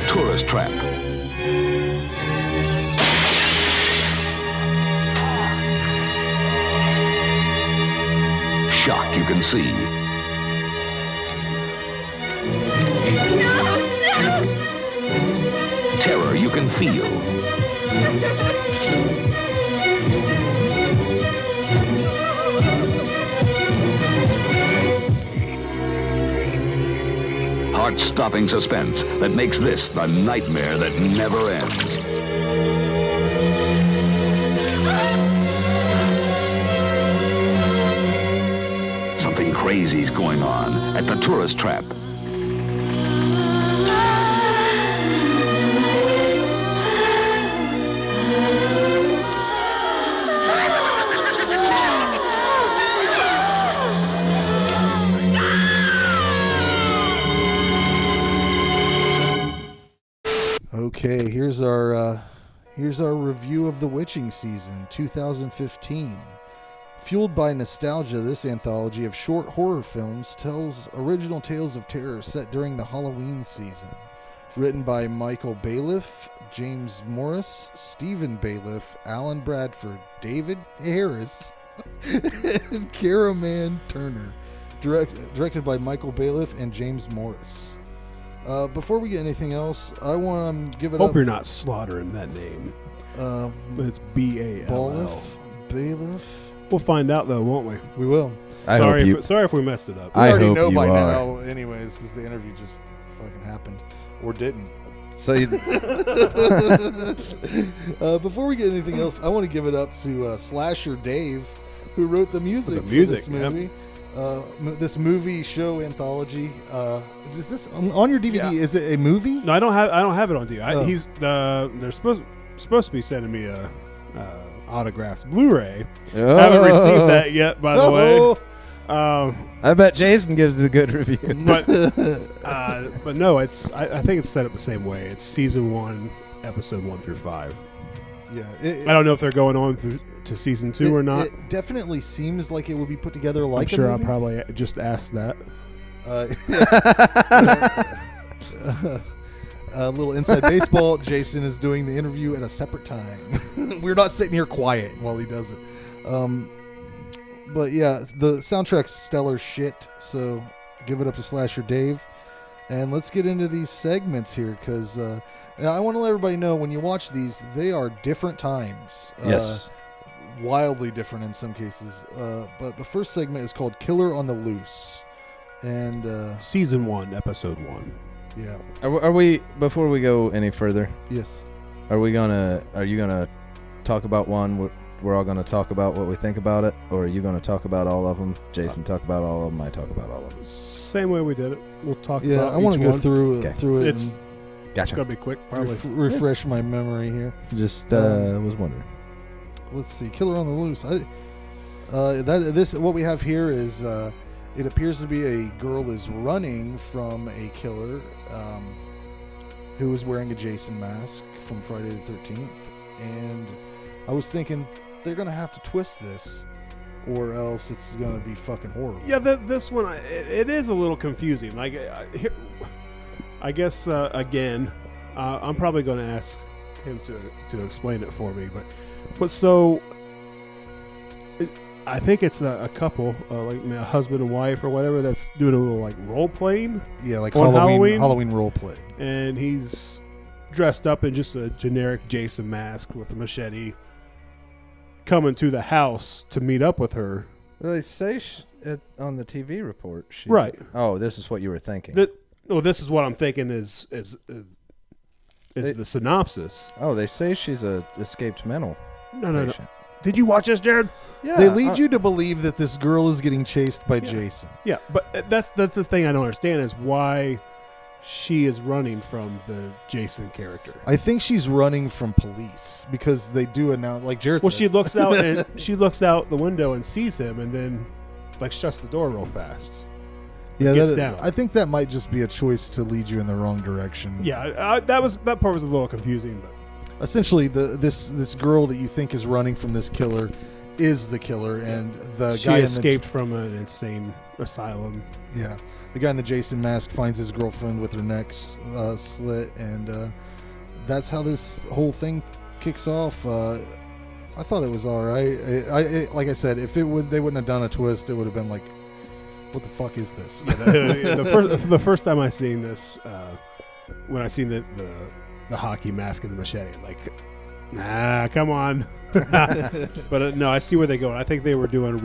Tourist trap. Shock you can see. Terror you can feel. Heart-stopping suspense that makes this the nightmare that never ends. Something crazy's going on at the tourist trap. Okay, here's our Here's our review of The Witching Season 2015. Fueled by nostalgia, this anthology of short horror films tells original tales of terror set during the Halloween season. Written by Michael Bailiff, James Morris, Stephen Bailiff, Alan Bradford, David Harris, and Caraman Turner. Directed by Michael Bailiff and James Morris. Before we get anything else, I want to give it up. Hope you're not slaughtering that name. It's Ball. Bailiff. We'll find out, though, won't we? We will. Sorry if we messed it up. We already know by now, anyways, because the interview just fucking happened. Or didn't. So before we get anything else, I want to give it up to Slasher Dave, who wrote the music for this movie. Yep. This movie show anthology. Is this on your DVD? Yeah. Is it a movie? No, I don't have it on DVD. They're supposed to be sending me a autographed Blu-ray. Oh. Haven't received that yet, by the way. I bet Jason gives it a good review. But no, I think it's set up the same way. It's season 1, episode 1 through 5. Yeah, I don't know if they're going on to season 2 or not. It definitely seems like it would be put together like. I'm sure I'll probably just ask that. A little inside baseball. Jason is doing the interview at a separate time. We're not sitting here quiet while he does it. But yeah, the soundtrack's stellar shit. So give it up to Slasher Dave. And let's get into these segments here, because now I want to let everybody know, when you watch these, they are different times. Yes. Wildly different in some cases. But the first segment is called Killer on the Loose. And season 1, episode 1. Yeah. Are we, before we go any further? Yes. Are you gonna talk about one? We're all gonna talk about what we think about it, or are you gonna talk about all of them? Jason talk about all of them. I talk about all of them. Same way we did it. We'll talk. Yeah, about I want to go one. through it. It's gotcha. Gonna be quick. Probably refresh my memory here. Just was wondering. Let's see, Killer on the Loose. What we have here is. It appears to be a girl is running from a killer who is wearing a Jason mask from Friday the 13th. And I was thinking they're going to have to twist this, or else it's going to be fucking horrible. Yeah, this one, it is a little confusing. Like, I guess, again, I'm probably going to ask him to explain it for me. But so... I think it's a couple, like a husband and wife or whatever, that's doing a little like role playing. Yeah, like Halloween role play. And he's dressed up in just a generic Jason mask with a machete, coming to the house to meet up with her. Well, they say on the TV report. Right. Oh, this is what you were thinking. This is what I'm thinking is the synopsis. Oh, they say she's a escaped mental patient. No. Did you watch this, Jared? Yeah, they lead you to believe that this girl is getting chased by Jason. Yeah, but that's the thing I don't understand is why she is running from the Jason character. I think she's running from police because they do announce, like Jared said. She looks out and she looks out the window and sees him, and then like shuts the door real fast. Yeah, down. I think that might just be a choice to lead you in the wrong direction. Yeah, that part was a little confusing, but. Essentially, this girl that you think is running from this killer is the killer, and the guy escaped from an insane asylum. Yeah, the guy in the Jason mask finds his girlfriend with her neck slit, and that's how this whole thing kicks off. I thought it was all right. Like I said, if they wouldn't have done a twist, it would have been like, what the fuck is this? The first time I seen this, when I seen the hockey mask and the machete, it's like, nah, come on. But no, I see where they go. I think they were doing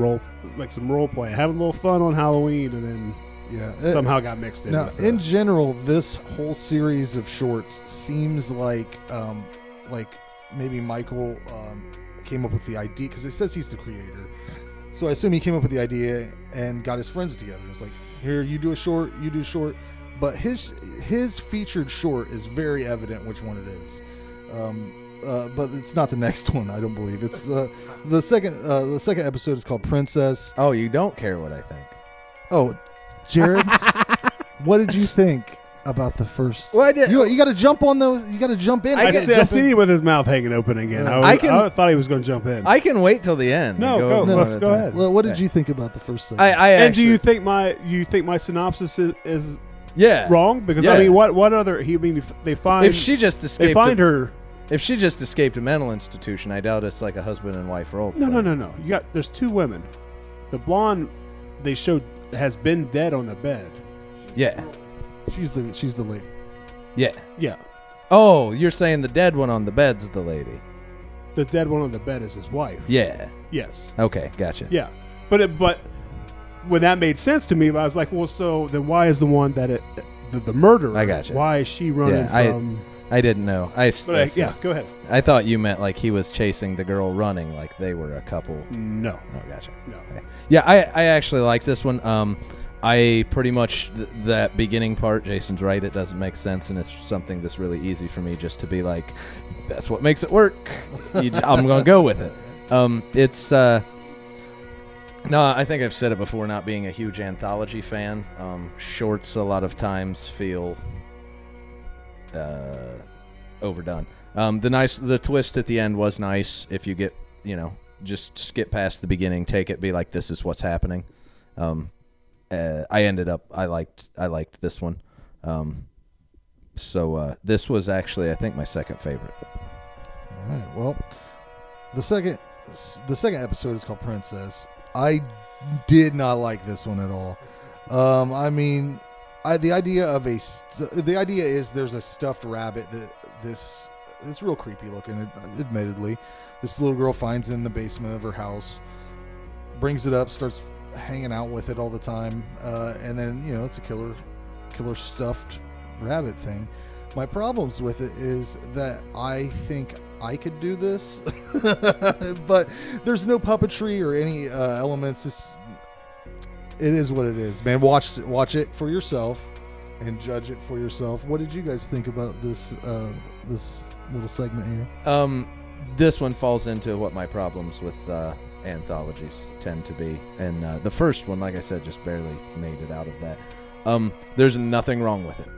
some role play, having a little fun on Halloween, and then somehow got mixed in. Now, in general, this whole series of shorts seems like maybe Michael came up with the idea, because it says he's the creator. So I assume he came up with the idea and got his friends together. It was like, here, you do a short, you do a short. But his featured short is very evident which one it is, but it's not the next one. I don't believe it's the second episode is called Princess. Oh, you don't care what I think. Oh, Jared, what did you think? about the first? Well, I did. You got to jump on those. You got to jump in. I see him with his mouth hanging open again. I thought he was going to jump in. I can wait till the end. No, let's go ahead. Well, what did you think about the first segment? And do you think my synopsis is wrong? Because I mean, what other? They find if she just escaped. They find her. If she just escaped a mental institution, I doubt it's like a husband and wife role. No. There's two women. The blonde they showed has been dead on the bed. Yeah. She's the lady. Yeah. Yeah. Oh, you're saying the dead one on the bed's the lady. The dead one on the bed is his wife. Yeah. Yes. Okay, gotcha. Yeah. But when that made sense to me, I was like, well, so then why is the one that the murderer? I gotcha. Why is she running from? I didn't know. Go ahead. I thought you meant like he was chasing the girl running, like they were a couple. No. Oh, gotcha. No. Okay. Yeah, I actually like this one. I pretty much that beginning part. Jason's right. It doesn't make sense, and it's something that's really easy for me just to be like, that's what makes it work. I'm gonna go with it. It's. No, I think I've said it before. Not being a huge anthology fan, shorts a lot of times feel overdone. The twist at the end was nice. If you get, just skip past the beginning, take it, be like, this is what's happening. I liked this one. So this was actually, I think, my second favorite. All right. Well, the second episode is called Princess. I did not like this one at all. The idea is there's a stuffed rabbit that it's real creepy looking, admittedly. This little girl finds in the basement of her house, brings it up, starts hanging out with it all the time, and then it's a killer stuffed rabbit thing. My problems with it is that I think I could do this, but there's no puppetry or any elements. It is what it is, man. Watch it for yourself and judge it for yourself. What did you guys think about this little segment here? This one falls into what my problems with anthologies tend to be, and the first one, like I said, just barely made it out of that. There's nothing wrong with it.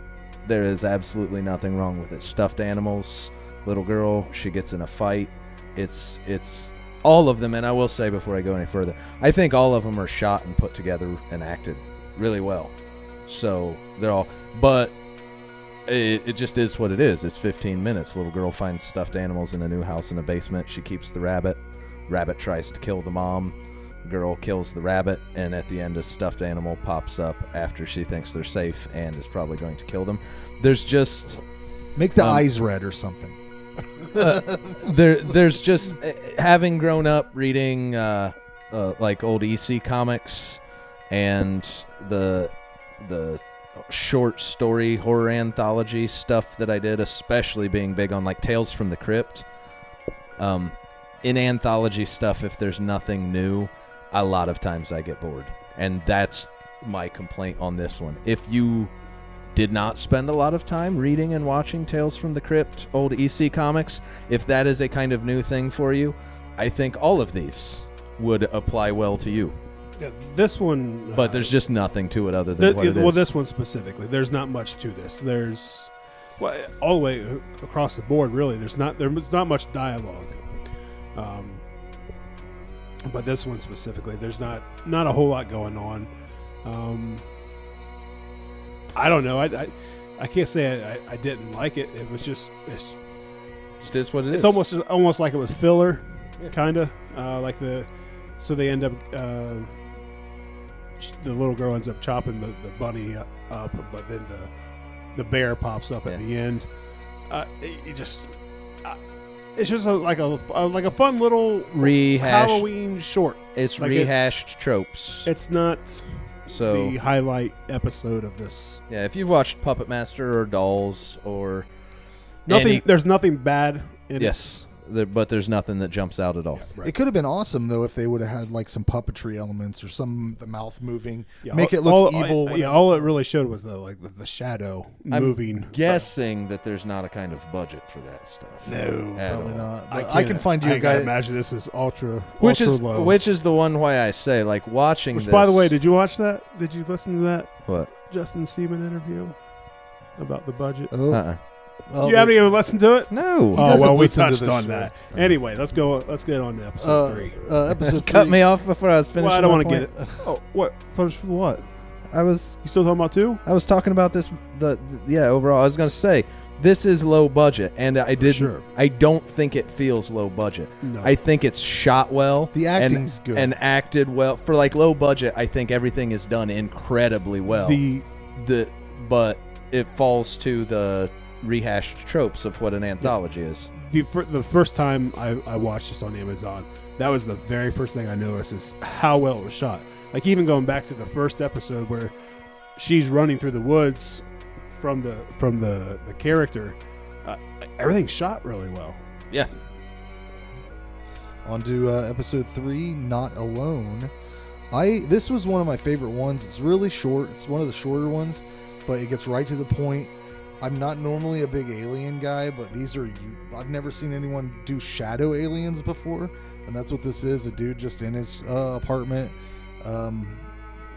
There is absolutely nothing wrong with it. Stuffed animals, little girl, she gets in a fight. It's all of them, and I will say before I go any further, I think all of them are shot and put together and acted really well. So they're all, but it just is what it is. It's 15 minutes. Little girl finds stuffed animals in a new house in a basement. She keeps the rabbit. Rabbit tries to kill the mom. Girl kills the rabbit, and at the end a stuffed animal pops up after she thinks they're safe and is probably going to kill them. There's just make the eyes red or something. There's just, having grown up reading like old EC comics and the short story horror anthology stuff that I did, especially being big on like Tales from the Crypt. In anthology stuff, if there's nothing new, a lot of times I get bored. And that's my complaint on this one. If you did not spend a lot of time reading and watching Tales from the Crypt, old EC comics, if that is a kind of new thing for you, I think all of these would apply well to you. Yeah, this one... But there's just nothing to it other than what it is. Well, this one specifically, there's not much to this. There's... Well, all the way across the board, really, there's not much dialogue. But this one specifically, there's not a whole lot going on. I don't know. I can't say I didn't like it. It was just it's is what it is. It's almost like it was filler, kind of so they end up the little girl ends up chopping the bunny up, but then the bear pops up at the end. It's just like a fun little Halloween short. It's like rehashed tropes. It's not the highlight episode of this. Yeah, if you've watched Puppet Master or Dolls or there's nothing bad in it. Yes, but there's nothing that jumps out at all. Yeah, right. It could have been awesome though if they would have had like some puppetry elements or the mouth moving, make it look evil. All it really showed was the shadow moving. I'm guessing that there's not a kind of budget for that stuff. No, probably not. But I can find you a guy. Imagine this is ultra low. Which is the one why I say like watching. Which, by the way, did you watch that? Did you listen to that? What? Justin Seaman interview. about the budget? Oh, You haven't even listened to it? No. Oh, well, we listen to touched this on show. that. Anyway, let's get on to episode 3. Episode 3. Cut me off before I was finishing. Well, I don't my want to point. get it. Oh, what? Finish with what? I was You still talking about 2? I was talking about this. Overall, I was going to say this is low budget, and I didn't. sure. I don't think it feels low budget. No. I think it's shot well. The acting's good. and acted well for like low budget. I think everything is done incredibly well. But it falls to the rehashed tropes of what an anthology is. The first time I watched this on Amazon, that was the very first thing I noticed is how well it was shot. Like even going back to the first episode where she's running through the woods from the character, everything's shot really well. Yeah. On to episode 3, Not Alone. This was one of my favorite ones. It's really short. It's one of the shorter ones, but it gets right to the point. I'm not normally a big alien guy, but I've never seen anyone do shadow aliens before, and that's what this is. A dude just in his apartment.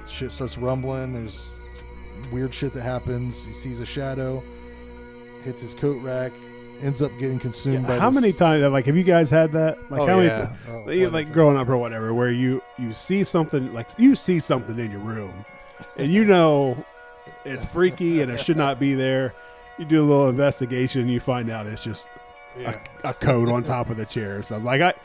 Shit starts rumbling. There's weird shit that happens. He sees a shadow, hits his coat rack, ends up getting consumed by how many times, like, have you guys had that? Like, how many yeah. like growing up or whatever, where you see something, like you see something in your room, and you know it's freaky and it should not be there. You do a little investigation and you find out it's just a coat on top of the chair or something. Like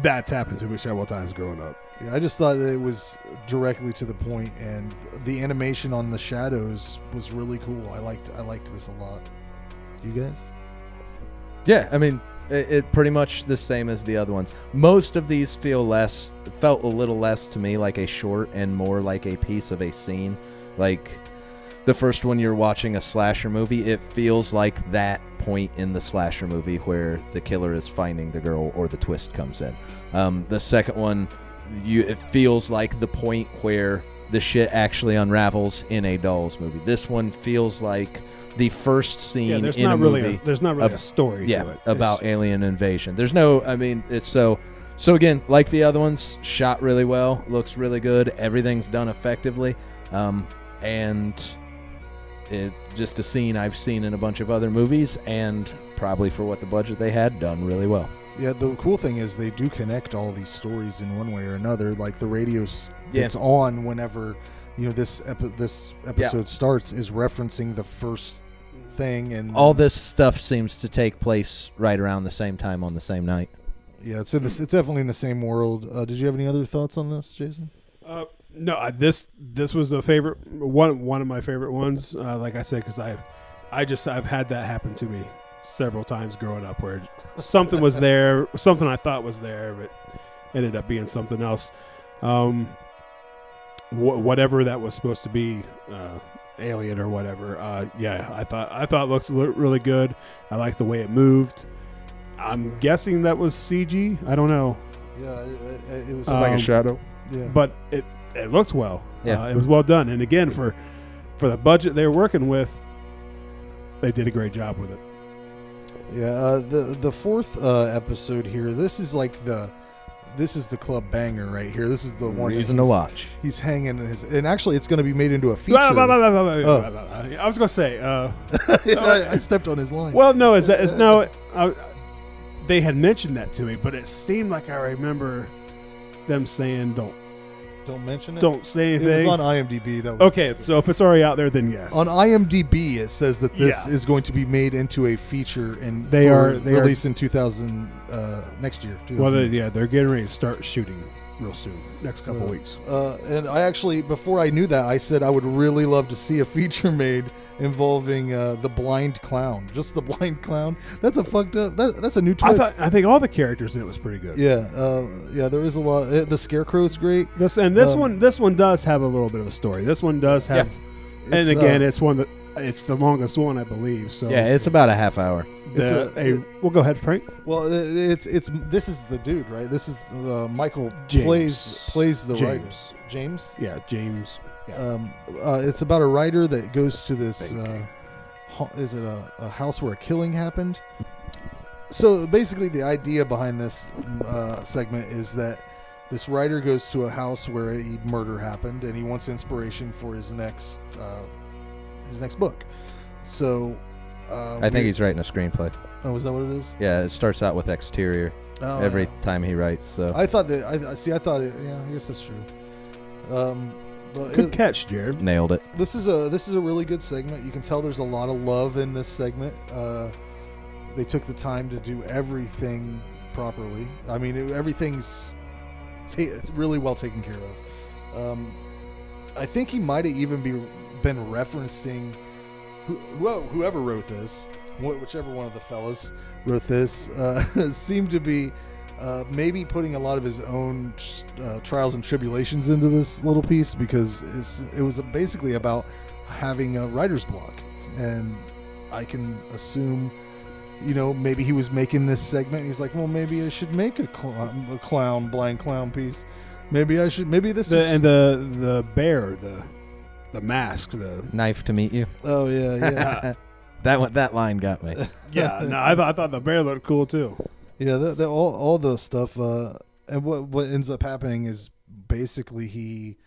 that's happened to me several times growing up. Yeah, I just thought it was directly to the point, and the animation on the shadows was really cool. I liked this a lot. You guys? Yeah, I mean, it pretty much the same as the other ones. Most of these felt a little less to me like a short and more like a piece of a scene. Like the first one, you're watching a slasher movie, it feels like that point in the slasher movie where the killer is finding the girl or the twist comes in. The second one, it feels like the point where the shit actually unravels in a Dolls movie. This one feels like the first scene in a movie. There's not really a story to it. About alien invasion. There's no, I mean, it's so again, like the other ones, shot really well, looks really good, everything's done effectively, and it just a scene I've seen in a bunch of other movies, and probably for what the budget they had, done really well. Yeah, the cool thing is they do connect all these stories in one way or another. Like the radio that's on whenever this episode starts is referencing the first thing, and all this stuff seems to take place right around the same time on the same night. Yeah, it's definitely in the same world. Did you have any other thoughts on this, Jason? No, this was a favorite one of my favorite ones. Like I said, because I've had that happen to me several times growing up, where something was there, something I thought was there, but ended up being something else. Whatever that was supposed to be, alien or whatever. I thought it looks really good. I like the way it moved. I'm guessing that was CG. I don't know. Yeah, it was like a shadow. Yeah, but it looked well. Yeah, it was well done. And again, for the budget they were working with, they did a great job with it. Yeah, the fourth episode here. This is the club banger right here. This is the one reason to watch. He's hanging and actually it's going to be made into a feature. I was going to say. I stepped on his line. Well, no, they had mentioned that to me, but it seemed like I remember them saying Don't mention it. Don't say anything. It was on IMDb. That was okay. So if it's already out there, then yes. On IMDb, it says that this is going to be made into a feature and they are released in 2000 next year. Well, they're getting ready to start shooting real soon, next couple weeks. And I actually, before I knew that, I said I would really love to see a feature made involving the blind clown. Just the blind clown. That's a fucked up. That's a new twist. I think all the characters in it was pretty good. Yeah. There is a lot. The Scarecrow's great. This one does have a little bit of a story. This one does have, and again, it's it's the longest one, I believe. So yeah, it's about a half hour. We'll go ahead, Frank. Well, this is the dude, right? This is Michael James. plays the writer. James. Yeah, James. Yeah. It's about a writer that goes to this. Is it a house where a killing happened? So basically, the idea behind this segment is that this writer goes to a house where a murder happened, and he wants inspiration for his next his next book. So I think he's writing a screenplay. Oh, is that what it is? Yeah, it starts out with exterior every time he writes. So I thought that. I thought it. Yeah, I guess that's true. Good catch, Jared. Nailed it. This is a really good segment. You can tell there's a lot of love in this segment. They took the time to do everything properly. I mean, everything's really well taken care of. I think he might have even been referencing whoever wrote this, whichever one of the fellas wrote this, seemed to be maybe putting a lot of his own trials and tribulations into this little piece, because it was basically about having a writer's block. And I can assume, maybe he was making this segment and he's like, well, maybe I should make a blind clown piece. Maybe I should. Maybe this is. And the bear, the mask, the knife to meet you. Oh yeah. That line got me. Yeah, no, I thought the bear looked cool too. Yeah, all the stuff, and what ends up happening is basically he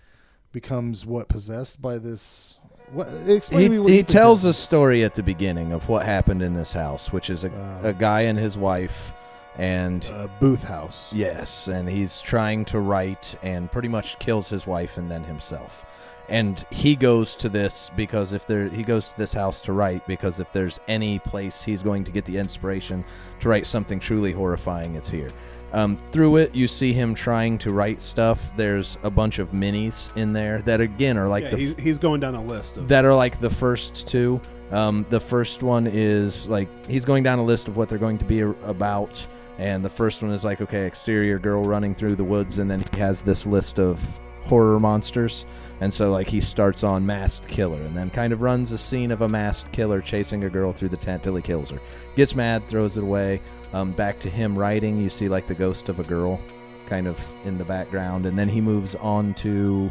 becomes possessed by this. Explain to me what he tells a story at the beginning of what happened in this house, which is a guy and his wife. And booth house. Yes, and he's trying to write and pretty much kills his wife and then himself. And he goes to this because he goes to this house to write, because if there's any place he's going to get the inspiration to write something truly horrifying, it's here. Through it, you see him trying to write stuff. There's a bunch of minis in there that again are like he's going down a list of that are like the first two. The first one is like he's going down a list of what they're going to be about. And the first one is like, okay, exterior girl running through the woods, and then he has this list of horror monsters. And so like he starts on masked killer, and then kind of runs a scene of a masked killer chasing a girl through the tent till he kills her. Gets mad, throws it away. Back to him writing, you see like the ghost of a girl kind of in the background, and then he moves on to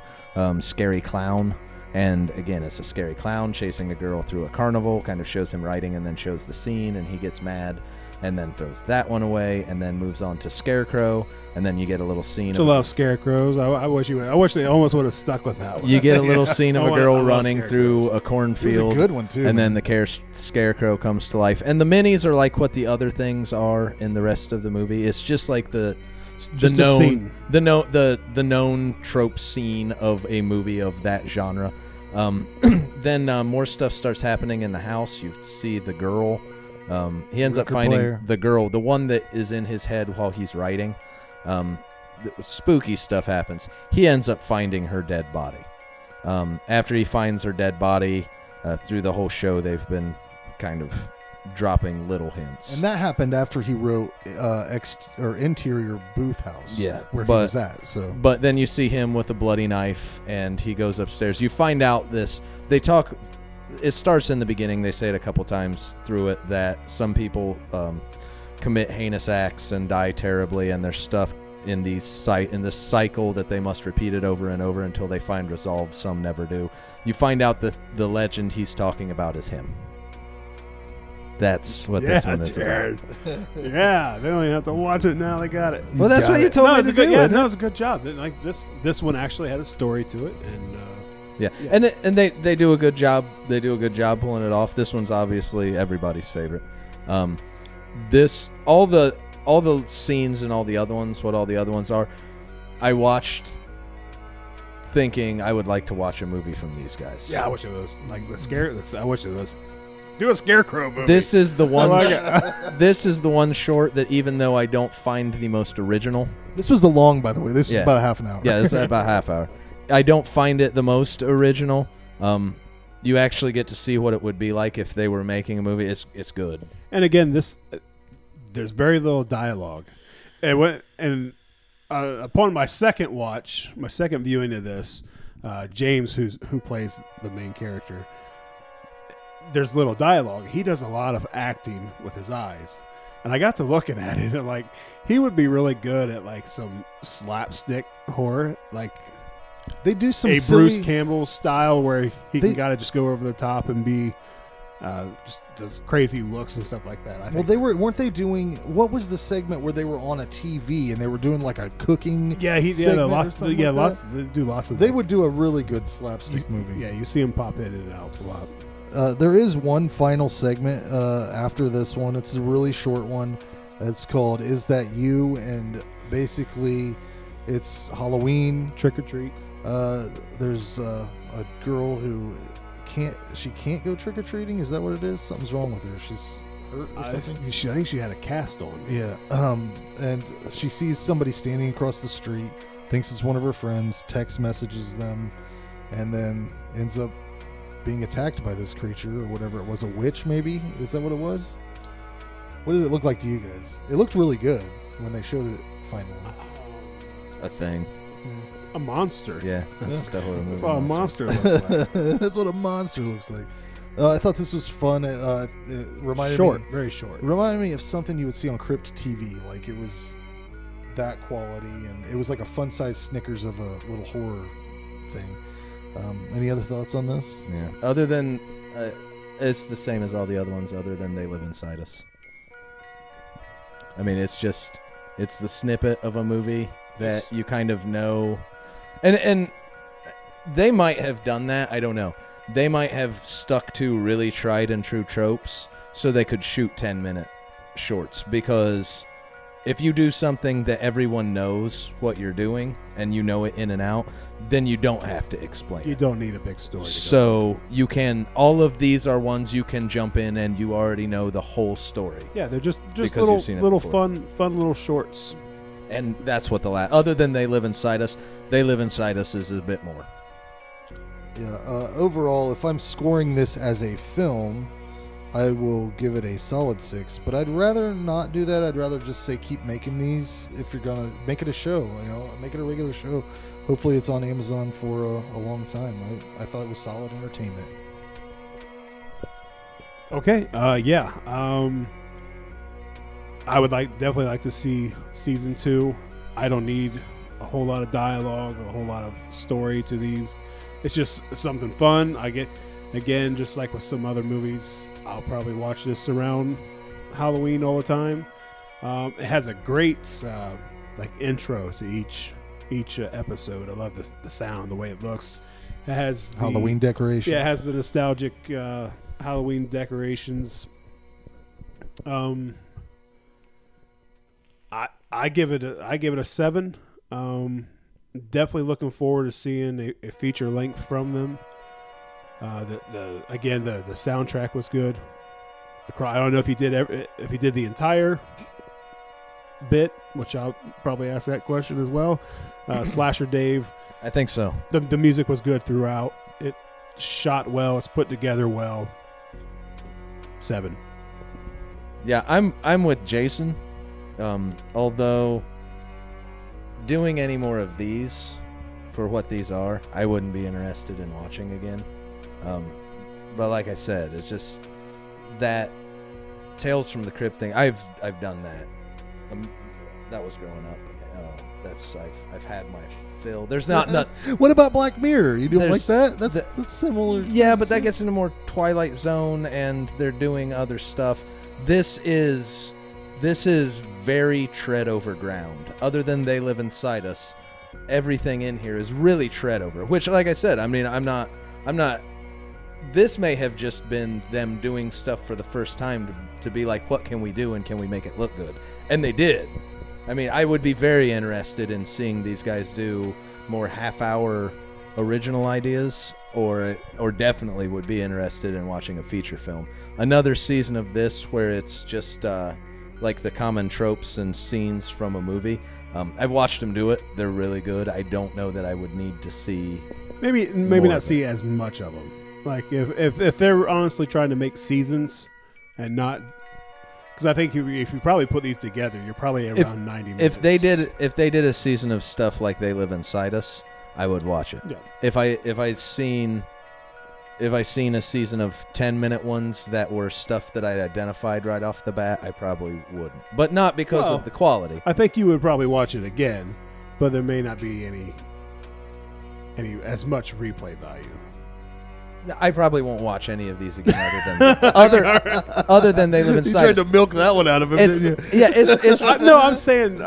Scary Clown. And again, it's a scary clown chasing a girl through a carnival, kind of shows him writing and then shows the scene, and he gets mad and then throws that one away, and then moves on to Scarecrow, and then you get a little scene. I love Scarecrows. I wish they almost would have stuck with that one. You get a little scene of a girl running through a cornfield. It was a good one too. And then the Scarecrow comes to life, and the minis are like what the other things are in the rest of the movie. It's just like the known trope scene of a movie of that genre. Then more stuff starts happening in the house. You see the girl. He ends up finding the girl, the one that is in his head while he's writing. Spooky stuff happens. He ends up finding her dead body. After he finds her dead body, through the whole show, they've been kind of dropping little hints. And that happened after he wrote interior booth house. Yeah, where he was at. So, but then you see him with a bloody knife, and he goes upstairs. You find out this. They talk. It starts in the beginning. They say it a couple times through it that some people commit heinous acts and die terribly, and they're stuck in this cycle that they must repeat it over and over until they find resolve. Some never do. You find out that the legend he's talking about is him. That's what this one is about. Yeah, they don't even have to watch it now. They got it. Well, that's what you told me to do. Yeah, no, it's a good job. Like this one actually had a story to it, and yeah. And they do a good job. They do a good job pulling it off. This one's obviously everybody's favorite. All the scenes and all the other ones, what all the other ones are, I watched thinking I would like to watch a movie from these guys. Yeah, I wish it was like I wish it was. Do a Scarecrow movie. This is the one. This is the one short that, even though I don't find the most original. This was the long, by the way. This is about a half an hour. Yeah, this is about a half hour. I don't find it the most original. You actually get to see what it would be like if they were making a movie. It's good. And again, there's very little dialogue. And upon my second viewing of this, James, who plays the main character, there's little dialogue. He does a lot of acting with his eyes. And I got to looking at it, and like he would be really good at like some slapstick horror, like they do some a silly, Bruce Campbell style where he can gotta just go over the top and be just does crazy looks and stuff like that. Weren't they doing, what was the segment where they were on a TV and they were doing like a cooking? Yeah, they do lots of. They would do a really good slapstick movie. Yeah, you see him pop in and out a lot. there is one final segment after this one. It's a really short one. It's called "Is That You?" and basically, it's Halloween. Trick or treat. There's a girl who can't go trick or treating. Is that what it is? Something's wrong with her. She's hurt or something. I think she had a cast on. Yeah. And she sees somebody standing across the street, thinks it's one of her friends, text messages them, and then ends up being attacked by this creature or whatever it was. A witch, maybe? Is that what it was? What did it look like to you guys? It looked really good when they showed it finally. A thing. A monster. Yeah, that's definitely a movie. That's what a monster looks like. That's what a monster looks like. I thought this was fun. It reminded short, me, very short. It reminded me of something you would see on Crypt TV. Like it was that quality, and it was like a fun-sized Snickers of a little horror thing. Any other thoughts on this? Yeah. Other than, it's the same as all the other ones. Other than they live inside us. I mean, it's the snippet of a movie that you kind of know. And they might have done that. I don't know. They might have stuck to really tried and true tropes so they could shoot 10-minute shorts. Because if you do something that everyone knows what you're doing and you know it in and out, then you don't have to explain. You don't need a big story. So you can. All of these are ones you can jump in and you already know the whole story. Yeah, they're just little fun little shorts. And that's what other than They Live Inside Us, They Live Inside Us is a bit more. Yeah, overall, if I'm scoring this as a film, I will give it a solid 6. But I'd rather not do that. I'd rather just say keep making these. If you're going to make it a show, make it a regular show. Hopefully it's on Amazon for a long time. I thought it was solid entertainment. Okay, yeah. I would definitely like to see season 2. I don't need a whole lot of dialogue, a whole lot of story to these. It's just something fun. I get, again, just like with some other movies, I'll probably watch this around Halloween all the time. It has a great intro to each episode. I love the sound, the way it looks. It has Halloween decorations. Yeah, it has the nostalgic Halloween decorations. I give it a 7. Definitely looking forward to seeing a feature length from them. The soundtrack was good. I don't know if he did the entire bit, which I'll probably ask that question as well. Slasher Dave, I think so. The music was good throughout. It shot well. It's put together well. 7. Yeah, I'm with Jason. Although doing any more of these for what these are, I wouldn't be interested in watching again. But like I said, it's just that Tales from the Crypt thing. I've done that. That was growing up. I've had my fill. There's not. What about Black Mirror? You don't like that? That's similar. Yeah, but that gets into more Twilight Zone, and they're doing other stuff. This is very tread over ground. Other than They Live Inside Us, everything in here is really tread over. Which, like I said, I mean, I'm not. This may have just been them doing stuff for the first time to be like, what can we do and can we make it look good? And they did. I mean, I would be very interested in seeing these guys do more half-hour original ideas, or definitely would be interested in watching a feature film. Another season of this where it's just like the common tropes and scenes from a movie. I've watched them do it. They're really good. I don't know that I would need to see maybe not see as much of them. Like if they're honestly trying to make seasons and not, because I think if you probably put these together, you're probably around 90 minutes. If they did a season of stuff like They Live Inside Us, I would watch it. Yeah. If I seen a season of 10-minute ones that were stuff that I'd identified right off the bat, I probably wouldn't. But not because of the quality. I think you would probably watch it again, but there may not be any as much replay value. I probably won't watch any of these again other than They Live Inside Us. You tried to milk that one out of him, didn't you? Yeah, it's no, I'm saying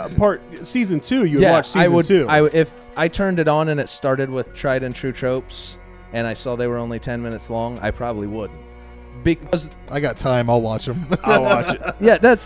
season 2. You would watch season 2. If I turned it on and it started with tried and true tropes, and I saw they were only 10 minutes long, I probably wouldn't. because I got time. I'll watch them. I'll watch it. yeah,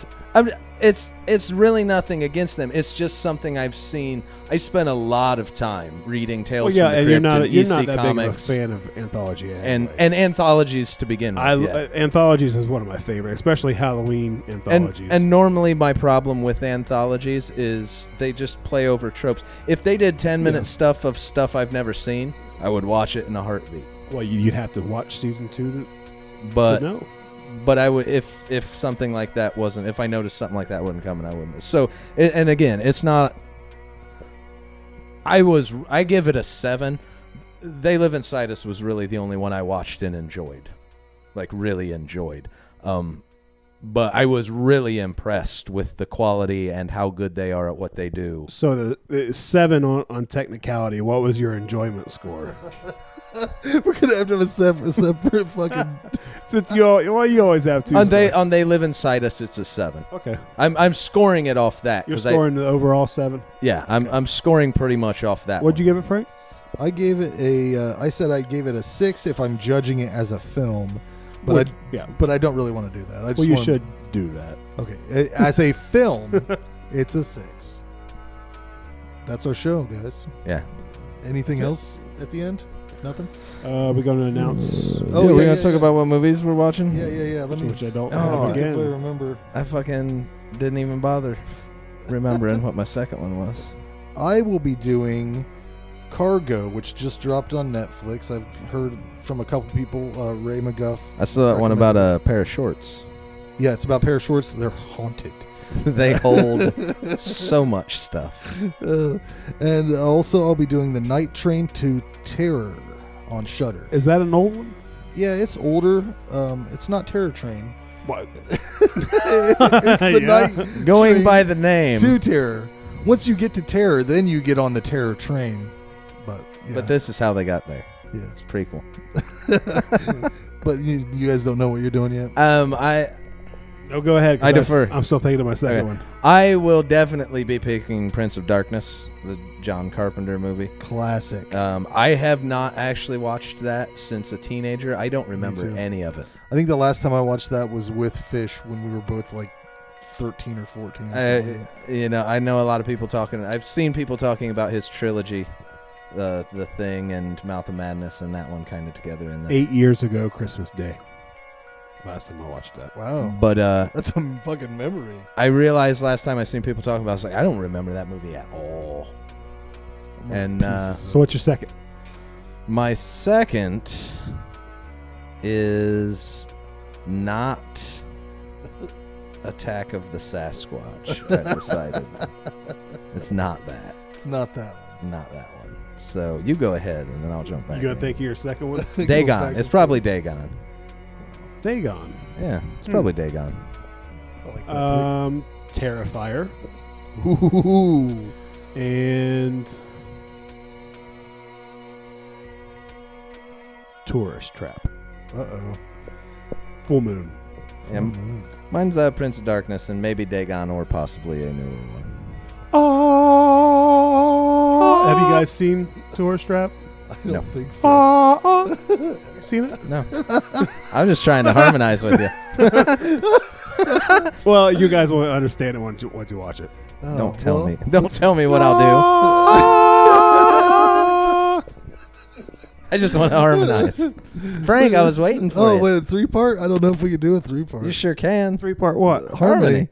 it's really nothing against them. It's just something I've seen. I spent a lot of time reading Tales from the Crypt you're and not EC that Comics big of a fan of anthology and anthologies to begin with. Anthologies is one of my favorites, especially Halloween anthologies. And normally my problem with anthologies is they just play over tropes. If they did 10-minute stuff of stuff I've never seen, I would watch it in a heartbeat. Well, you'd have to watch season 2 but to know. But I would if something like that wasn't, if I noticed something like that wasn't coming, I wouldn't. So and again, it's not. I give it a 7. They Live Inside Us was really the only one I watched and enjoyed, like really enjoyed. But I was really impressed with the quality and how good they are at what they do. So the 7 on technicality. What was your enjoyment score? We're gonna have to have a separate fucking. Since you always have 2. On They Live Inside Us, it's a 7. Okay. I'm scoring it off that. You're scoring the overall 7. Yeah, I'm scoring pretty much off that. What'd you give it, Frank? I gave it I said I gave it a 6 if I'm judging it as a film, but but I don't really want to do that. You should do that. Okay, as a film, it's a 6. That's our show, guys. Yeah. Anything else at the end? Nothing. We're going to announce. Oh, we're going to talk about what movies we're watching. Yeah. Which I don't have again. if I remember. I fucking didn't even bother remembering what my second one was. I will be doing Cargo, which just dropped on Netflix. I've heard from a couple people. Ray McGuff. I saw that one about a pair of shorts. Yeah, it's about a pair of shorts. They're haunted. They hold so much stuff. And also, I'll be doing The Night Train to Terror on Shudder. Is that an old one? Yeah, it's older. It's not Terror Train. What? It's the night going train by the name to Terror. Once you get to Terror, then you get on the Terror Train. But this is how they got there. Yeah, it's prequel. But you guys don't know what you're doing yet. No, go ahead. I defer. I'm still thinking of my second one. I will definitely be picking Prince of Darkness, the John Carpenter movie. Classic. I have not actually watched that since a teenager. I don't remember any of it. I think the last time I watched that was with Fish when we were both like 13 or 14 or something. I know a lot of people talking. I've seen people talking about his trilogy, The Thing and Mouth of Madness, and that one kind of together in the 8 years ago, Christmas Day. Last time I watched that. Wow. But that's a fucking memory. I realized last time I seen people talking about it, I was like, I don't remember that movie at all. And so what's your second? My second is not Attack of the Sasquatch. I've decided. It's not that. It's not that one. Not that one. So you go ahead, and then I'll jump back. You gonna think of your second one? Dagon. It's probably Dagon. Dagon. Yeah, it's probably Dagon. Terrifier. Ooh. And Tourist Trap. Uh-oh. Full Moon. Yeah, mine's Prince of Darkness and maybe Dagon or possibly a newer one. Have you guys seen Tourist Trap? I don't think so. Seen it? No. I'm just trying to harmonize with you. Well, you guys will understand it once you watch it. Oh, Don't tell me. Don't tell me what I'll do. I just want to harmonize. Frank, I was waiting for you. Oh, wait, a 3-part? I don't know if we could do a 3-part. You sure can. 3-part what? Harmony.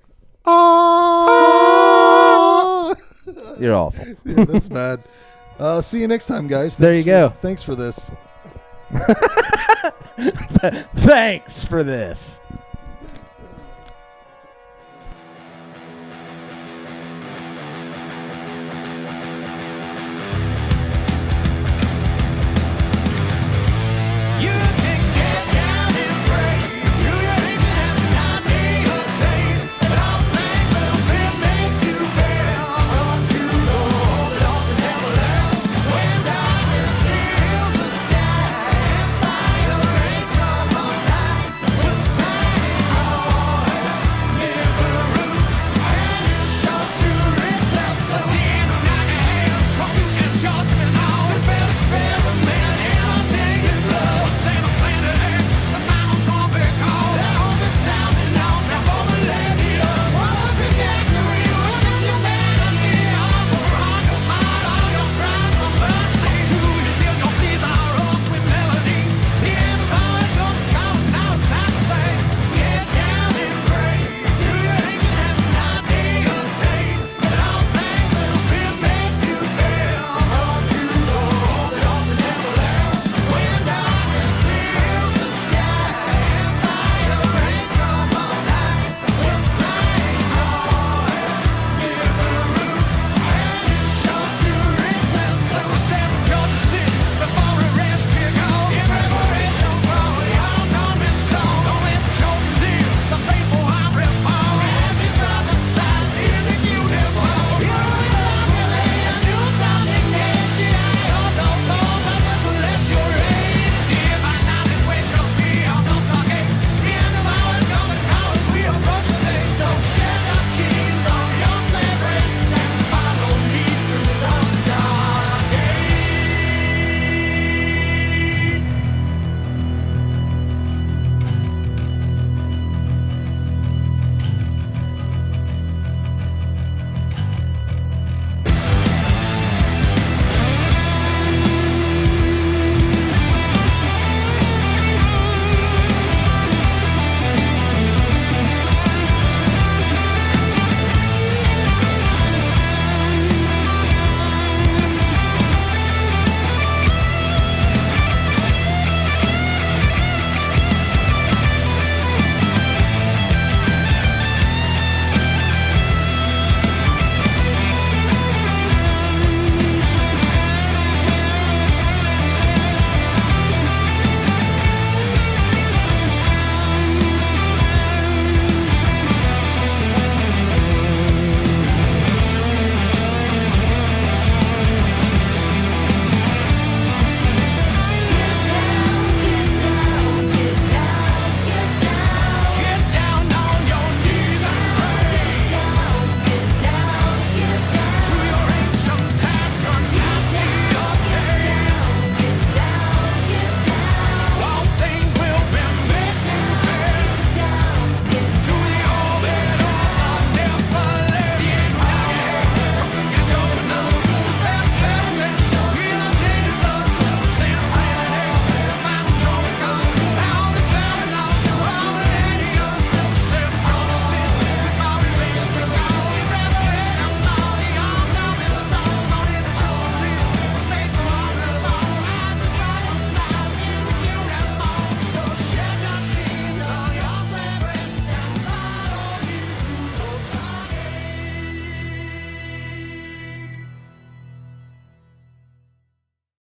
You're awful. Yeah, that's bad. See you next time, guys. There you go. Thanks for this. Thanks for this.